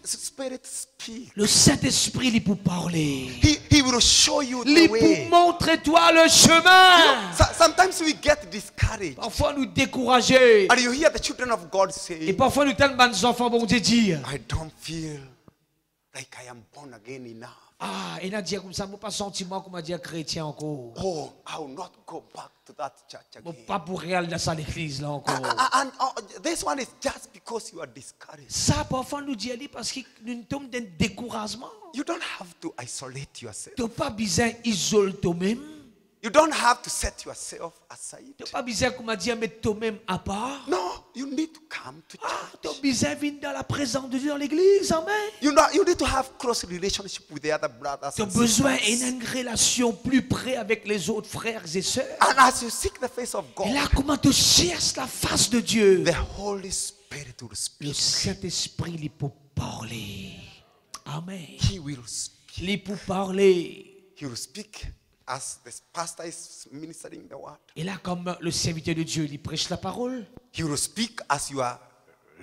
speaks. Le Saint-Esprit, il pour parler. He will show you the Il way. pour montrer toi le chemin. Sometimes we get discouraged. Parfois nous décourager. And you hear the children of God Et say, parfois nous tellement des enfants bon Dieu dire. I don't feel like I am born again enough. Ah, et n'a dit comme ça, moi pas sentiment comme dire chrétien encore. Oh, I will not go back to that church Moi again. pas pour réel dans l'église là encore. And this one is just because you are discouraged. Ça parfois nous dit parce que nous tombons dans un découragement. You don't have to isolate yourself. Tu n'as pas besoin d'isoler toi-même. You You don't have to set yourself aside. Tu n'as pas besoin, comme on dit, mettre toi-même à part. No, you need to come to Tu as church. besoin de venir dans la présence de Dieu dans l'église. Amen. You need to have close relationship with the other brothers Tu as and besoin sisters. d'une relation plus près avec les autres frères et sœurs. And as you seek the face of God, Et là, comment tu cherches la face de Dieu? the Holy Spirit will Le speak. Saint-Esprit, il peut parler. Amen. He will speak. Il peut parler. He will speak as the pastor is ministering the word. Et là, comme le serviteur de Dieu, il prêche la parole. He will speak as you are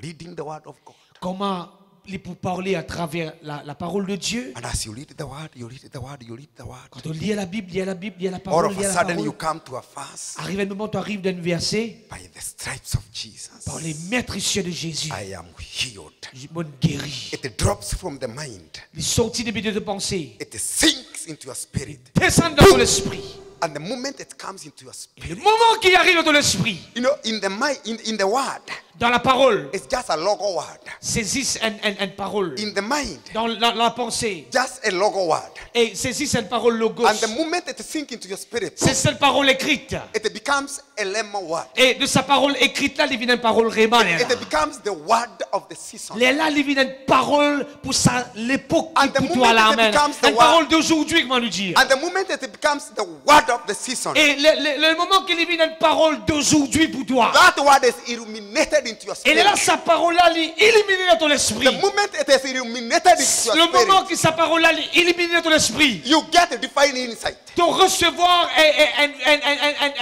reading the word of God. Comment il peut parler à travers la parole de Dieu. And as you read the word, you read the word, you read the word. Quand on lit la Bible, il y a la Bible, il y a la All parole, of il y a a la sudden you parole. come to a verse. Arrive un moment, tu arrives d'un verset. By the stripes of Jesus, Par les maîtricieux de Jésus, I am healed. je me guéris. It drops from the mind. Il sortit des milieux de pensée. It sinks into your spirit. Descend dans ton esprit. And the moment it comes into your Et spirit, le moment qui arrive dans ton esprit, you know, in the mind, in the word, dans la parole, it's just a logo word. saisissent une parole. In the mind, Dans la pensée. just a logo word. Et saisissent une parole logos. And the moment it sinks into your spirit, C'est cette parole écrite. it becomes a lemon word. Et de sa parole écrite là, il vient une parole réma. It becomes the word of the season. Là, il vient une parole pour l'époque And the pour toi moment là, it amen. becomes the Une parole d'aujourd'hui, comment nous dire. And the moment it becomes the word of the season, Et le moment qu'il vient une parole d'aujourd'hui pour toi. that word is illuminated into your Et spirit. là, sa parole là, elle est illuminée dans ton esprit. The moment it is illuminated into your Le moment spirit, que sa parole là, elle est illuminée dans ton esprit. you get a divine insight. Ton recevoir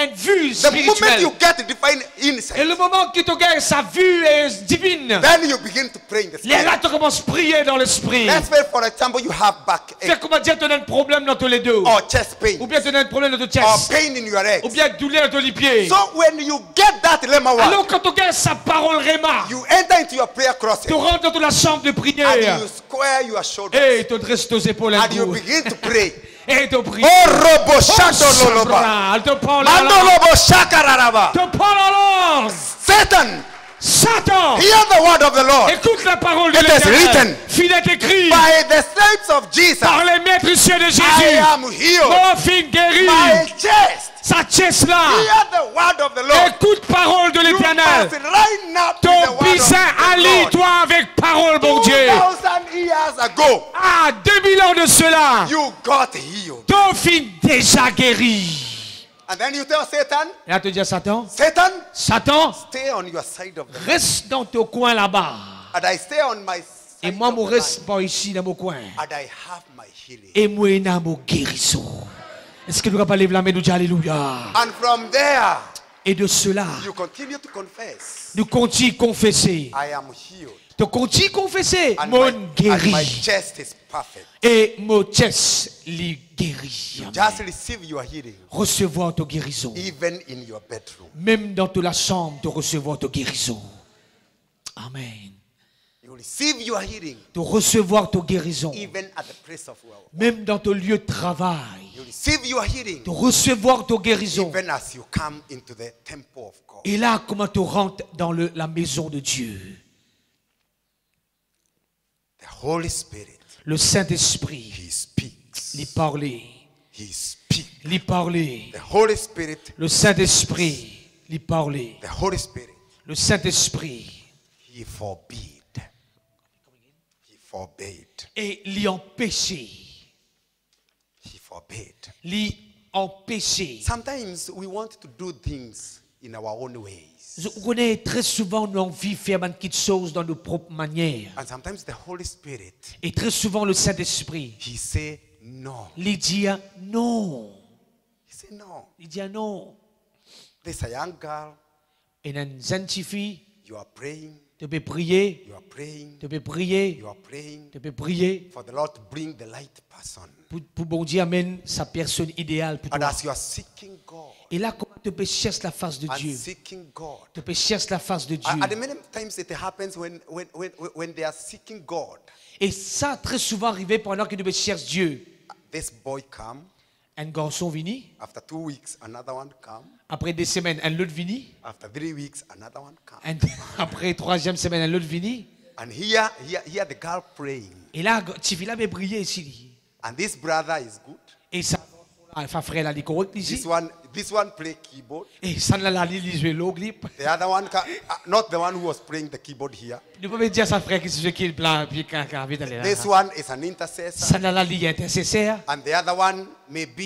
une vue The moment spirituelle. you get a divine Et insight, le moment que tu gagnes sa vue est divine. then you begin to pray in the Et là, spirit. tu commences à prier dans l'esprit. Let's say, for example, you have backache Fais comment dire, tu as un problème dans tous les deux. or chest pain Ou bien tu as un problème dans ton or chest. pain in your legs. Ou bien douleur dans les pieds. So when you get that lemon word, Alors quand tu gagnes sa parole réma, you enter into your prayer closet tu rentres dans la chambre de and prière. you square your shoulders Et tu dresses tes épaules un and you coup. begin to pray. Et tu pries. Oh, robo shato loloba. Elle te parle Mando alors. lobo shakararaba. Te parle alors. Satan, Satan. hear the word of the Lord. Écoute la parole de It is l'Éternel. written. Fil est écrit. By the stripes of Jesus, Par les maîtricieux de I Jésus. am healed. Mon fils guéri. My chest, Sa chest là. hear the word of the Lord. Écoute parole de You l'Éternel. must line up with the Ton word of bizarre the Lord. allie-toi avec parole, mon Dieu. 2000 years ago, Ah, 2000 ans de cela. you got healed. Ton fils déjà guéri. And then you tell Satan, Et là, tu dis à Satan, Satan, Satan, stay on your side of the line. reste dans ton coin là-bas. And I stay on my Et side moi, of je the reste line. pas ici dans mon coin. And I have my healing. Et moi, j'ai mon guérison. Est-ce que nous pouvons lever la main, nous dire Alléluia. And from there, Et de cela, you continue to confess, nous continuons à confesser. I am healed. Tu continues à confesser, And mon and my guéri. chest is perfect. Et mon chest, les guérit. Just receive your healing, Recevoir ta guérison. even in your bedroom. Même dans la chambre, de recevoir ta guérison. Amen. You receive your healing, De recevoir ta guérison. even at the place of work. Même dans ton lieu de travail. You receive your healing, De recevoir ta guérison. even as you come into the temple of God. Et là, comment tu rentres dans la maison de Dieu. The Holy Spirit, Le Saint-Esprit, He speaks. lui parler. He speaks. Lui parler. The Holy Spirit, Le Saint-Esprit, lui parler. the Holy Spirit, Le Saint-Esprit, He forbid. He forbade. et lui empêcher. He forbade. Lui empêcher. Sometimes we want to do things in our own ways. Je connais très souvent nos envies de faire quelque chose dans nos propres manières. And sometimes the Holy Spirit, Et très souvent le Saint-Esprit, He say no. lui dit non. He say no. Il dit non. There's a young girl, Et une jeune fille, you are praying, tu peux prier, you are praying, tu peux prier, you are praying tu peux prier for the Lord to bring the right person. pour bon Dieu amène sa personne idéale pour And toi. as you are seeking God Et là, comment tu peux chercher la face de and Dieu? seeking God, Tu peux chercher la face de Dieu. and many times it happens when they are seeking God. Et ça, très souvent arrivé pendant que tu peux chercher Dieu. This boy come, Un garçon vini, after 2 weeks, another one come, après 2 semaines, un autre vini, after 3 weeks, another one come. après 3e semaine, un autre vini. And here the girl praying. Et là, Tifila veut prier ici. And this brother is good. Et ça, Ah, fa frère là, il est correct This ici. one play keyboard. Et ça là, il joue l'eau clip. The other one, not the one who was playing the keyboard here. Ne peux pas dire ça frère qui se joue qui est blanc puis quand vite aller là. This one is an intercessor. Ça là, il est intercesseur. And the other one maybe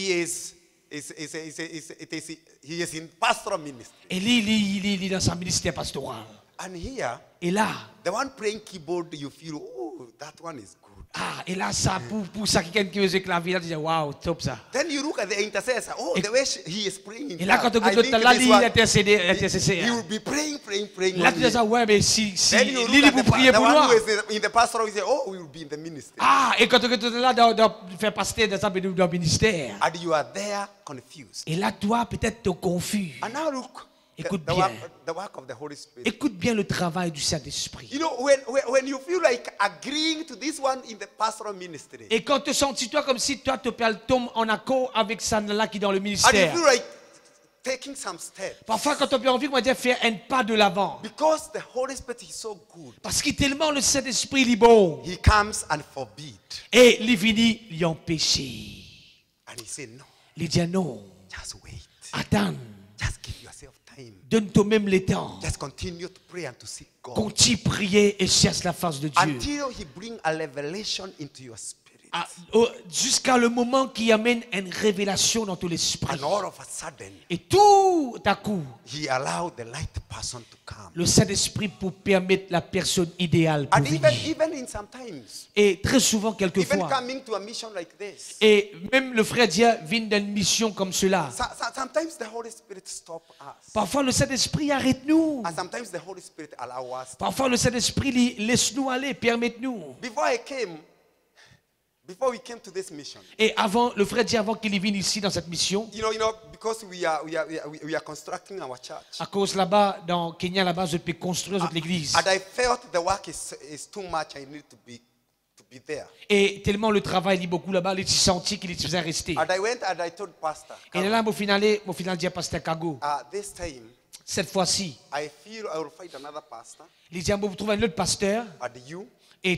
he is in pastoral ministry. Et lui, il est dans son ministère pastoral. And here, Et là, the one playing keyboard, you feel, oh, that one is good. ah, et là, ça, pour ça, quelqu'un qui veut jouer clavier, là, tu dis, waouh, top ça. Then you look at the intercessor. Oh, the way he is praying. Et là, quand tu I écoutes think là, this il one, est he intercesseur. will be praying. Là, tu dis, ouais, mais si Then you Lily look vous at priez the pour one moi. who is in the pastoral, you say, oh, we will be in the ministry. Ah, et quand tu écoutes là, dans faire pasteur dans le ministère. And you are there confused. Et là, toi, peut-être, tu es confus. And now look, Écoute the bien. work of the Holy Spirit. Écoute bien le travail du Saint-Esprit. You know, when you feel like agreeing to this one in the pastoral ministry, Et quand tu sens toi comme si toi, tu tombes en accord avec ça là qui est dans le and you ministère. feel like taking some steps, Parfois, quand tu as envie, on va dire faire un pas de l'avant. because the Holy Spirit is so good, Parce que tellement le Saint-Esprit il est bon. He comes and forbid. Et il finit l'y empêcher. And He said, no, Il dit non, just wait. attends, Just give yourself time. donne toi-même le temps. Just continue to pray and to seek God. Continue à prier et cherche la face de Dieu. Until He brings a revelation into your spirit. Jusqu'à le moment qui amène une révélation dans ton esprit. And all of a sudden, Et tout à coup, He allowed the right person to come. le Saint-Esprit pour permettre la personne idéale pour And venir. even in sometimes, Et très souvent, even quelquefois, coming to a mission like this, et même le frère Dia vient d'une mission comme cela. sometimes the Holy Spirit stop us. Parfois, le Saint-Esprit arrête nous. And sometimes the Holy Spirit allow us. Parfois, le Saint-Esprit laisse-nous aller, permette-nous. Before we came to this mission, Et avant, le frère dit avant qu'il vienne ici dans cette mission, you know, because we are constructing our church. à cause là-bas, dans Kenya, là-bas, je peux construire notre église. And I felt the work is too much. I need to be there. Et tellement le travail est beaucoup là-bas, il senti qu'il faisait rester. And I went and I told Pastor, Et là, au final, dit à Pasteur Kago, this time, cette fois-ci, I feel I will find another pastor. il dit, vous trouvez un autre pasteur, And you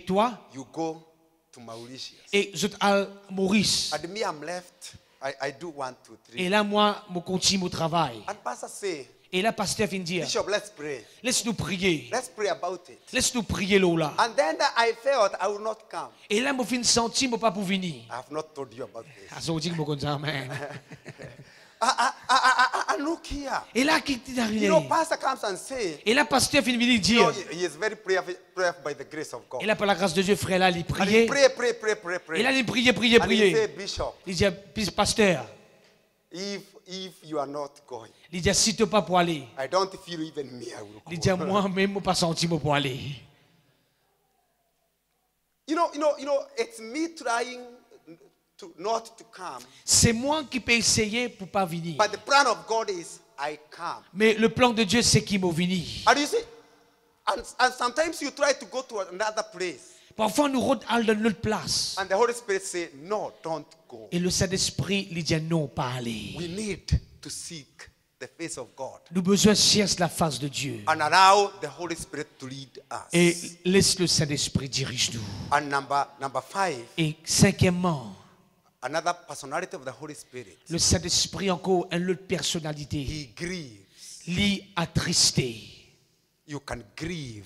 toi, go to Mauritius. et je à Maurice. And me, I'm left. I do 1, 2, 3. Et là, moi, je continue mon travail. And Pastor say, Et là, pasteur vient dire, Bishop, let's pray. laisse-nous prier. Let's pray about it. Laisse-nous prier là. And then I felt I will not come. Et là, je fin senti, je ne pas pour venir. I have not told you about this. Ah, ça veut dire que je dis, amen. And look here. Et là, qui est You arrivé? know, Pastor comes and say, Et là, pasteur finit de you know, dire, he is very prayerful by the grace of God. et là, par la grâce de Dieu, frère, là, il And he priait. pray. Et là, il priait. And he say, Il Bishop, dit, pasteur, if you are not going, il dit, si tu n'es pas pour aller, I don't feel even me, I will il dit, go. moi-même, je n'ai pas senti pour aller. You know, it's me trying not to come. C'est moi qui peux essayer pour ne pas venir. But the plan of God is I come. Mais le plan de Dieu, c'est qu'il m'a venir. And you see, and sometimes you try to go to another place. Parfois, nous rôdons dans notre place. And the Holy Spirit say, no, don't go. Et le Saint-Esprit lui dit non, pas aller. We need to seek the face of God. Nous avons besoin de chercher la face de Dieu. And allow the Holy Spirit to lead us. Et laisse le Saint-Esprit diriger nous. And number 5, Et cinquièmement, another personality of the Holy Spirit. le Saint-Esprit encore une autre personnalité. He grieves. Lui attristé. You can grieve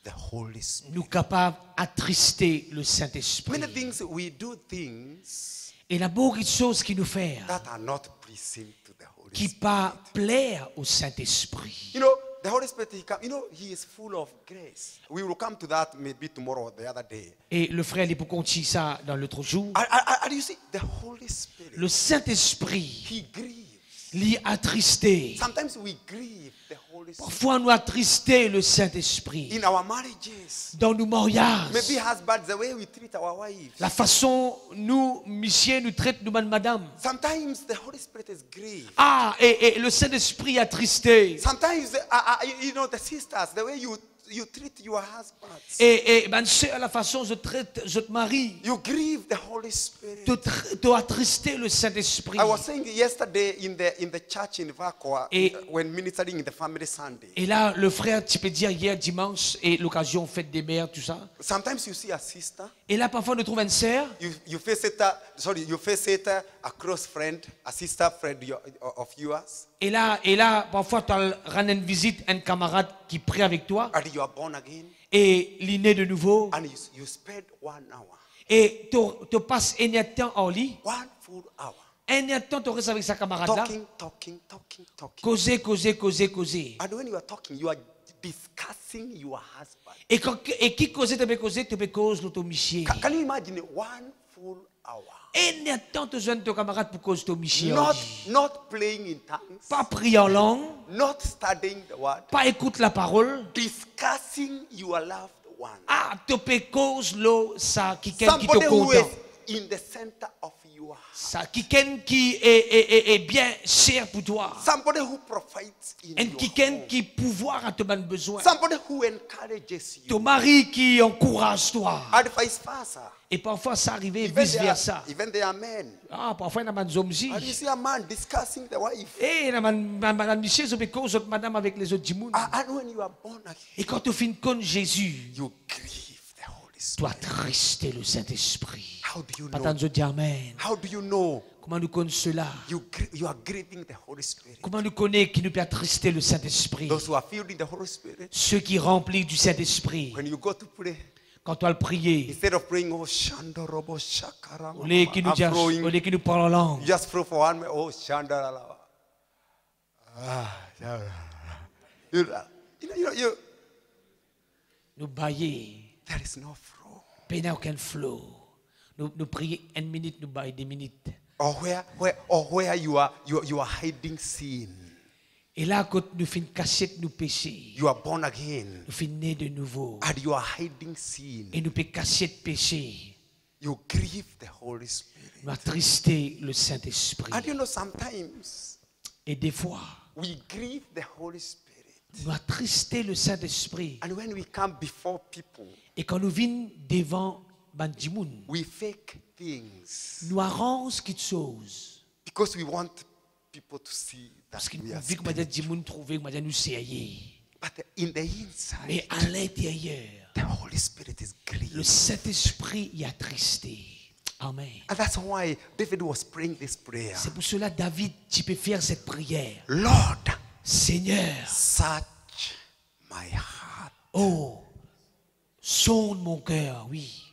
the Holy Spirit. Nous capables d'attrister le Saint-Esprit. Many things we do things Et il y a beaucoup de choses qui nous font that are not pleasing to the Holy qui Spirit. pas plaire au Saint-Esprit. You know, the Holy Spirit, he is full of grace. We will come to that maybe tomorrow or the other day. Et le frère, il peut continuer ça dans l'autre jour. And you see, the Holy Spirit, Le Saint-Esprit, he grieves. lui attristé. Sometimes we grieve the Holy Spirit. Parfois, nous attristé le Saint-Esprit. In our marriages, Dans nos mariages. maybe husbands, the way we treat our wives. La façon, nous, messieurs, nous traitons nous, madame. Sometimes the Holy Spirit is grieved. Ah, et le Saint-Esprit attristé. Sometimes, you know, the sisters, the way you you treat your husbands. Et ma soeur, la façon dont je traite votre mari, You grieve the Holy Spirit. tu attristes le Saint-Esprit. I was saying yesterday in the church in Vakwa Et- when ministering in the family Sunday. Et là, le frère, tu peux dire hier dimanche, et l'occasion fête des mères, tout ça. Sometimes you see a sister, Et là, parfois, on trouve une sœur. you face it, a close friend, a sister friend of yours, Et là, parfois, tu rends une visite à un camarade qui prie avec toi. and you are born again, Et l'inné de nouveau. and you spend 1 hour, Et tu passes un temps en lit. 1 full hour, Un temps, tu restes avec sa camarade-là. talking. Causer. And when you are talking, you are discussing your husband. Et qui causer, tu peux causer l'automichier. Can you imagine 1 full hour? Un temps, tu joins ton camarade pour causer l'automichier. Not playing in tongues, Pas prier en langue. not studying the word, Pas écoute la parole. discussing your loved one. Ah, tu peux causer l'eau, ça, qui te Somebody who is content. in the center of your heart. Ça, qui est bien cher pour toi. Somebody who provides in Un your home. qui pouvoir à te donner besoin. Somebody who encourages you. Ton mari qui encourage toi. And vice versa. Et parfois, ça arrive vice versa. Even there are men. Ah, parfois, il y a des hommes aussi. And you see a man discussing the wife. Et madame Michel, je peux causer madame avec les autres djimoun. And when you are born again, Et quand tu finis con Jésus, you grieve the Holy tu Spirit. dois trister le Saint-Esprit. How do you Pas know? tant de dire Amen. How do you know Comment nous connaissons cela? you are grieving the Holy Spirit? Comment nous connaissons qui nous peut attrister le Saint-Esprit? Those who are filled in the Holy Spirit, Ceux qui remplissent du Saint-Esprit. when you go to pray, Quand tu vas le prier, instead of praying, oh Shandorobo Shakara, au lieu qu'il nous dise, au lieu qu'il nous parle en langue, you just pray for 1 minute, oh Shandara. You nous bailler, there is no flow. il n'y a aucun flow. Nous prions 1 minute, nous baillons 2 minutes. Or where you are hiding sin. Et là, quand nous finissons cacher nos péchés, You are born again nous finissons nés de nouveau. and you are hiding sin. Et nous pouvons cacher le péché. You grieve the Holy Spirit. Nous attrister le Saint-Esprit. And you know, sometimes Et des fois, we grieve the Holy Spirit. nous attrister le Saint-Esprit. And when we come before people, Et quand nous venons devant Bandimoun, we fake things nous arrangeons quelque chose. because we want people to see that Parce que we nous are vivons que Bandimoun trouver que nous sérieux. But in the inside, Mais à l'intérieur, the Holy Spirit is le grieved. Saint-Esprit y a attristé. Amen. And that's why David was praying this prayer. C'est pour cela, David, tu peux faire cette prière. Lord, Seigneur, search my heart. oh, sonde mon cœur, oui.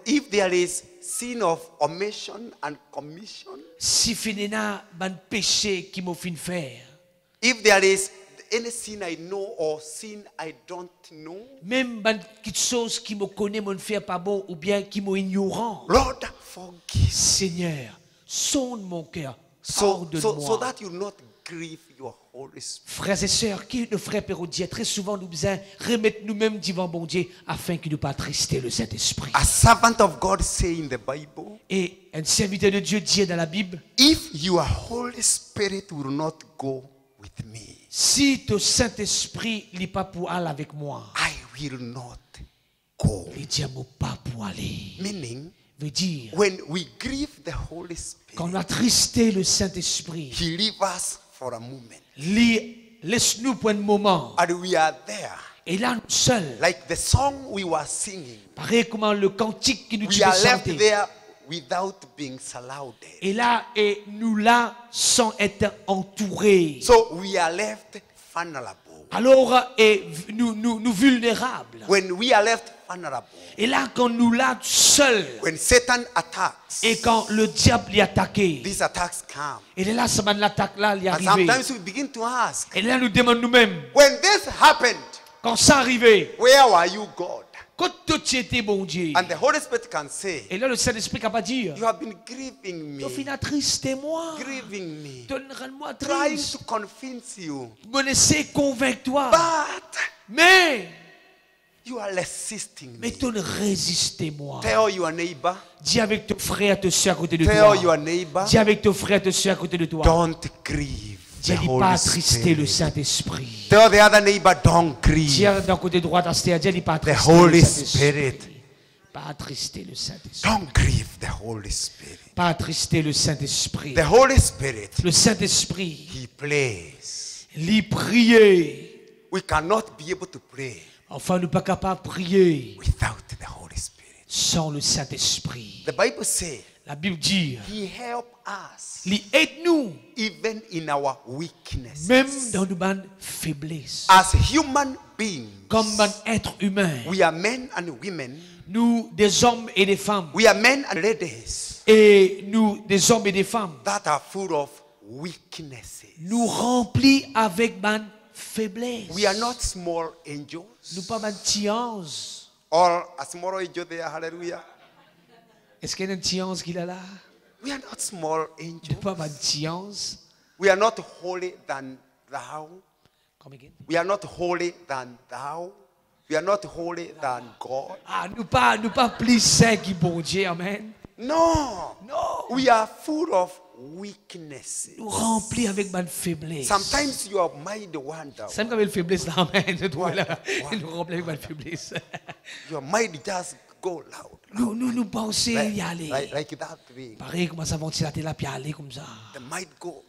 If there is sin of omission and commission, Si finina ban péché qui m'a fait faire, if there is any sin I know or sin I don't know, même ban quelque chose qui me connaît mon faire pas bon ou bien qui m'a ignorant, Lord, forgive. Seigneur, sonde mon cœur, So pardonne-moi. that you not grieve your Holy Spirit. Frères et sœurs, qui le frère Pérodier, très souvent nous besoin remettre nous-mêmes devant bon Dieu afin qu'il ne pas attrister le Saint-Esprit. A servant of God say in the Bible, Et un serviteur de Dieu dit dans la Bible, if your Holy Spirit will not go with me, si ton Saint-Esprit n'est pas pour aller avec moi, I will not go. il dit moi pas pour aller. Meaning, Veut dire, when we grieve the Holy Spirit, quand on a attristé le Saint-Esprit, He leaves us for a moment. laisse-nous pour un moment. And we are there. Et là, nous seuls, Like the song we were singing, pareil comment le cantique qui nous we dit de are left chanter. there without being surrounded. Et là, et nous là, sans être entourés. So we are left vulnerable. Alors, et nous vulnérables. When we are left vulnerable, Et là, quand nous là seuls, when Satan attacks, et quand le diable y attaqué, these attacks come. et là, ça va l'attaque là, il est And arrivé. sometimes we begin to ask, Et là, nous demandons nous-mêmes, when this happened, quand ça arrivait, where were you, God? quand tout était bon Dieu. And the Holy Spirit can say, Et là, le Saint-Esprit n'a pas dire, you have been grieving tu me, finis triste-moi, grieving me, rends-moi trying triste, to convince you, me laisser convaincre toi. but Mais you are resisting me. tu résistez-moi. Tell your neighbor, Dis avec ton frère, ta soeur à côté de tell toi. your neighbor, Dis avec ton frère, ta soeur à côté de toi. don't grieve Dis pas attrister le Saint-Esprit. Tell the other neighbor, don't grieve Dis d'un côté droit, dis pas the attrister Holy le Saint-Esprit. Spirit. Pas attrister le Saint-Esprit. Don't grieve the Holy Spirit. Pas attrister le Saint-Esprit. The Holy Spirit, Le Saint-Esprit, He plays. lui prier. We cannot be able to pray Enfin, nous ne sommes pas capables de prier without the Holy Spirit. sans le Saint-Esprit. The Bible says La Bible dit, He helps us lui aide-nous, even in our weakness. même dans nos bonnes faiblesses. As human beings, Comme un être humain, we are men and women. nous, des hommes et des femmes, We are men and ladies et nous, des hommes et des femmes, that are full of weaknesses. nous remplis avec bonnes faiblesses. We are not small angels. Nous pas un petit ange. Or a small angel there, hallelujah. Est-ce qu'il y a un petit ange qui est là? We are not small Nous angels. pas un petit ange. We are not holy than thou. Come again. We are not holy than thou. We are not holy than God. Ah, nous pas plus saints que bon Dieu, amen. No. Non. We are full of weaknesses. Nous remplis avec bonnes faiblesses. Sometimes your mind wanders. C'est comme une faiblesse là, amen. Ouais. Nous remplis avec bonnes faiblesses. Your mind just go loud. Nous pensons y aller. Like that thing. Pareil, comment ça ventilater là, puis aller comme ça. The mind go.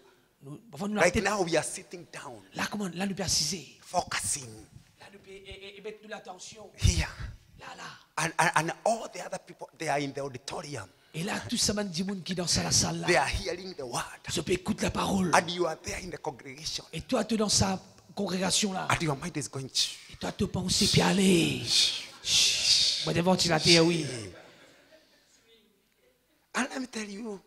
Parfois, nous, Right now we are sitting down, là, comment, là, nous assiser. focusing Là, nous mettre l'attention. here. Là. And all the other people, they are in the auditorium. Et là, tout ça, man, dit qui dans la salle They là. are hearing the word. Je peux écouter la parole. And you are there in the congregation. Et toi, tu es dans sa congrégation là. And your mind is going, shh. Et toi, tu penses, puis aller. Chut. Moi, des ventilateurs, oui. And let me tell you,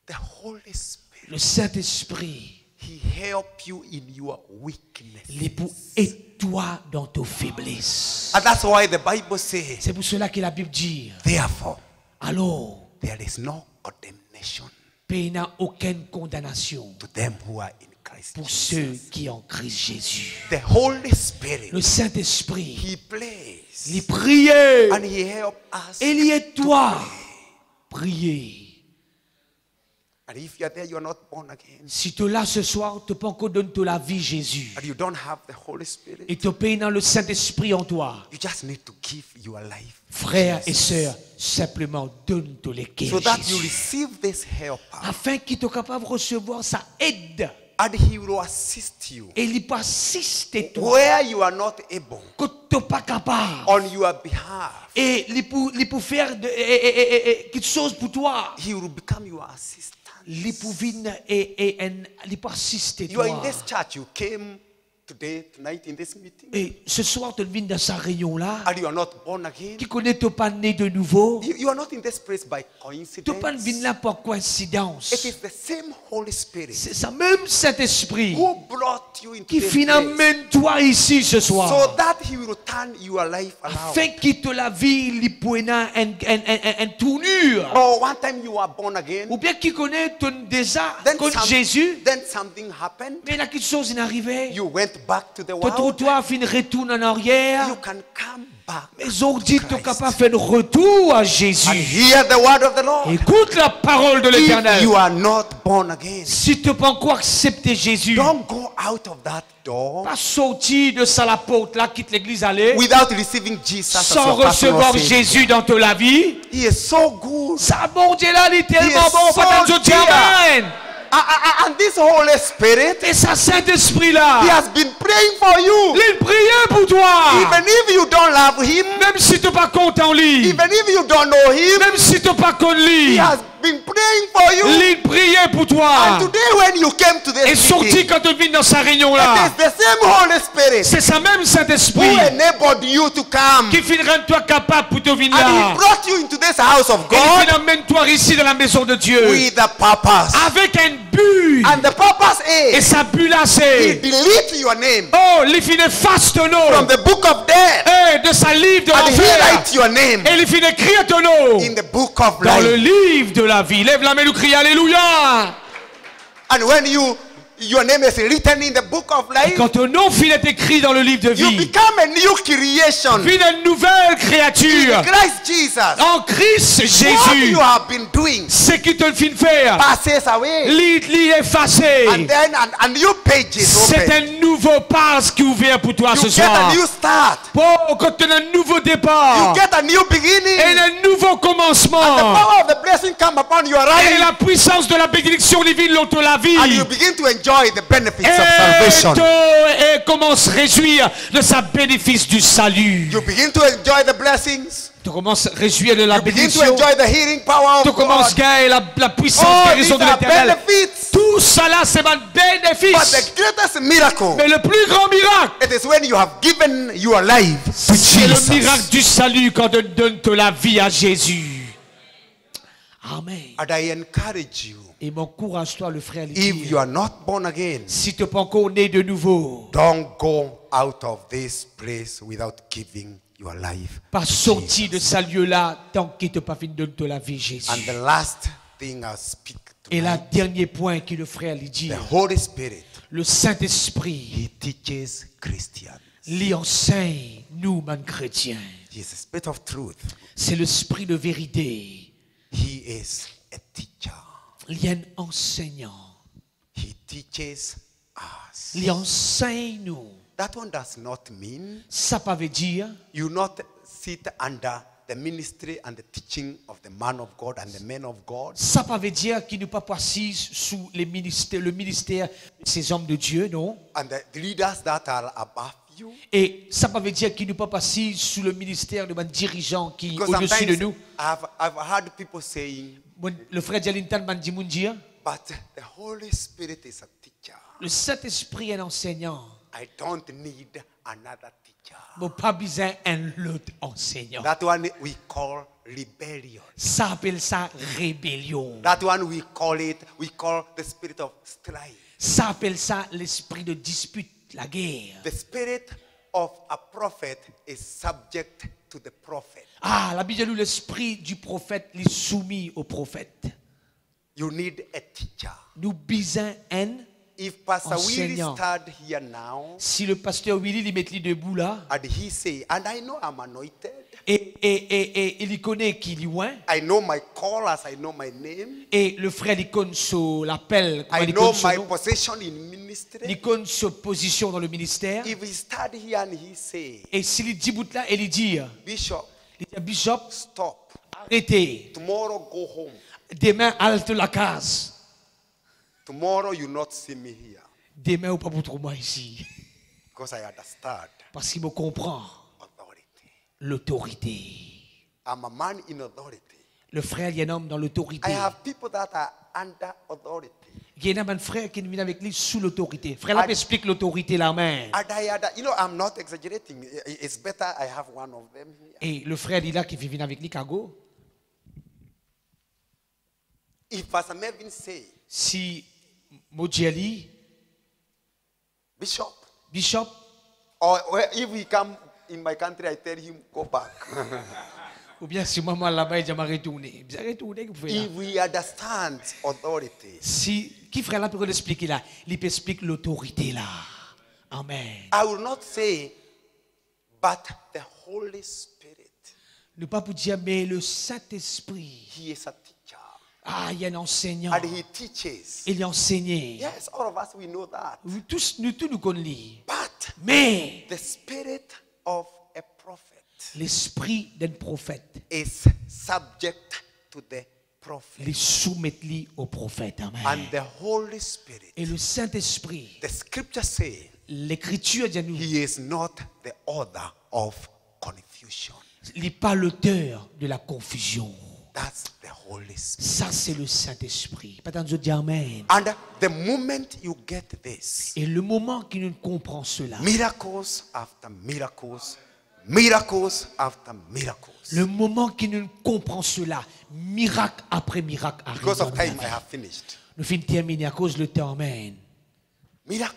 the Holy Spirit, Le Saint-Esprit, He helps you in your weakness. il est pour aider-toi dans tes faiblesses. And that's why the Bible says, C'est pour cela que la Bible dit, therefore, alors, there is no condemnation il n'y a aucune condamnation to them who are in Christ pour Jesus. ceux qui ont Christ Jésus. The Holy Spirit, Le Saint-Esprit, He plays il prie and He helps us. et il aide-toi. Prier. And if you are there, you are not born again. Si tu es là ce soir, tu peux encore donner la vie Jésus. And you don't have the Holy Spirit. Et tu payes dans le Saint-Esprit en toi. You just need to give your life. Frères et sœurs, simplement donne-toi les cœurs So that you Jésus. receive this helper. Afin qu'il soit capable de recevoir sa aide. And He will assist you Et il peut assister toi. where you are not able Que tu n'es pas capable. on your behalf. Et il peut faire quelque chose pour toi. He will become your assistant. Il peut venir et il peut assister You are in toi. this church. You came today, tonight in this meeting. Et ce soir, tu viens dans sa réunion là. And you are not born again. Qui connaît tu pas né de nouveau. You are not in this place by Tu coincidence. pas venir là par coïncidence. It is the same Holy Spirit C'est ça même Saint-Esprit who brought you into qui this finalement place toi ici ce soir. so that He will turn your life around. Afin qu'il te la vie, il peut en tournure. Or one time you are born again, Ou bien qui connaît ton déjà then, contre Jésus. then something happened. Mais il y a quelque chose qui est arrivé. You went back to the Ton world. toi fin retourne en arrière. You can come back Mais aujourd'hui, tu es Christ. capable de faire un retour à and Jésus. hear the word of the Lord. Écoute la parole de If l'Éternel. you are not born again, Si tu peux encore accepter Jésus, don't go out of that door pas sortir de ça la porte là, quitte l'église aller, without receiving Jesus as sans your personal recevoir Savior. Jésus dans ta vie. He is so good. Ça, bon Dieu là, il est He tellement is bon. so Pas de dear. amen. And this Holy Spirit, Et ça, Saint-Esprit He là, has been praying for you. il priait pour toi. Even if you don't love Him, Même si tu n'es pas content lui, even if you don't know Him, même si tu n'es pas connu He lui, has been praying for you. il priait pour toi. And today when you came to Et this sorti meeting, quand tu viens dans sa réunion it là, is the same Holy Spirit c'est ça même who Saint-Esprit enabled you to come. qui finit rendre toi capable pour te venir And He là. brought you into this house of Et il God finit emmène toi ici dans la maison de Dieu with a purpose. avec un but. And the purpose Et is sa but là He c'est, delete your name oh, il finit efface ton nom from the book of death de sa livre de and He l'enfer. write your name Et il finit écrire ton nom in the book of dans le life. livre de la vie. Lève la main, nous crie Alléluia. And when you your name is written in the book of Et life, quand ton nom finit écrit dans le livre de you vie, become a new creation. puis une nouvelle créature. Christ Jesus. En Christ What Jésus, you have been doing ce qui te fit faire, passes away. l'y effacé. And then a new page is C'est open. un nouveau passe qui est ouvert pour toi ce You get soir. a new start. Oh, quand tu as un nouveau You départ get a new beginning. et un nouveau The commencement. power of the blessing come upon your Et life. la puissance de la bénédiction divine dans la vie. And you begin to enjoy the benefits of Et salvation. commence à réjouir de sa bénéfice du salut. You begin to enjoy the blessings. Tu commences à réjouir de la You begin to bénédiction. enjoy the healing power Tu of commences à God. gagner la puissance Oh, de guérison these de are l'éternel. benefits. Tout cela, c'est un But bénéfice. the greatest miracle, Mais le plus grand miracle, it is when you have given your life to c'est le miracle Jesus. du salut quand tu donnes la vie à Jésus. Amen. And I encourage you, Et m'encourage-toi, le frère, à lui if you dire, are not born again, si tu n'es pas encore né de nouveau, don't go out of this place without giving your life. pas sortir de ce lieu-là tant qu'il ne t'a pas fini de donner la vie, Jésus. And the last thing I speak Et le tonight, dernier point que le frère lui dit, the Holy Spirit, le Saint-Esprit He teaches Christians. lui enseigne, nous, man chrétiens. He is a spirit of truth. C'est l'esprit de vérité. He is a teacher. Il y a un enseignant. He teaches us. Il enseigne nous. That one does not mean Ça pas veut dire you not sit under the ministry and the teaching of the man of God and the men of God. ça pas veut dire qu'il n'est pas assis sous le ministère de ces hommes de Dieu, non. And the leaders that are above you. Et ça pas veut dire qu'il n'est pas assis sous le ministère de un dirigeant qui est Because au-dessus de sometimes nous. I've heard people saying, Le frère Jalintan m'a dit, but the Holy Spirit is a teacher. le Saint-Esprit est un enseignant. I don't need another teacher. Mais pas besoin d'un autre enseignant. That one we call rebellion. Ça appelle ça rébellion. That one we call the spirit of strife. Ça appelle ça l'esprit de dispute, la guerre. The spirit of a prophet is subject to the prophet. Ah, la Bible dit l'esprit du prophète est soumis au prophète. You need a teacher. Nous besoin un. If Pastor Willie Enseignant. stand here now Si le pasteur Willy lui met lui debout là, and he say, and I know I'm anointed, et il y connaît qu'il est loin, I know my call as I know my name, et le frère il connaît son l'appel, I il know connaît son my nom, position in ministry. il connaît sa position dans le ministère, If he stand here and he say, et s'il dit bout là, il dit, Bishop, Bishop, stop. arrêtez, Tomorrow go home. demain halte la case, Tomorrow you not see me here. demain ou pas pour trouver moi ici, Because I understand parce qu'il me comprend authority. l'autorité. I'm a man in authority. Le frère, il y a un homme dans l'autorité. I have people that are under authority. Il y a un frère qui vient avec lui sous l'autorité. Frère, là, explique l'autorité la main. You know, I'm not exaggerating. It's better I have one of them here. Et le frère, il est là qui vient avec lui, Kago. If Pastor Melvin say, Si Modjeli, Bishop, Bishop, or if he come in my country, I tell him, go back. ou bien si maman là-bas, il va retourner. Vous allez retourner, vous faites là. If we understand authority, Si, qui frère là peut l'expliquer là? Il peut expliquer l'autorité là. Amen. I will not say, but the Holy Spirit, Ne pas pour dire, mais le Saint-Esprit. he is a teacher. Ah, il y a un enseignant. And he teaches. Il est enseigné. Yes, all of us, we know that. Nous tous nous connaissons. But Mais the spirit of a prophet l'esprit d'un prophète, is subject to the prophet. il soumet au prophète. Amen. And the Holy Spirit, Et le Saint-Esprit, the scripture say, l'écriture dit à nous, he is not the author of confusion. il n'est pas l'auteur de la confusion. That's the Holy Spirit. Ça, c'est le Saint-Esprit. Pas tant de dire Amen. And the moment you get this, Et le moment qu'il nous comprend cela, miracles after miracles, miracles after miracles. le moment qu'il nous comprend cela, miracle après miracle arrive. Because dans of nos time, I vies. have finished. Nous finissons terminer à cause du temps. Amen. Miracles.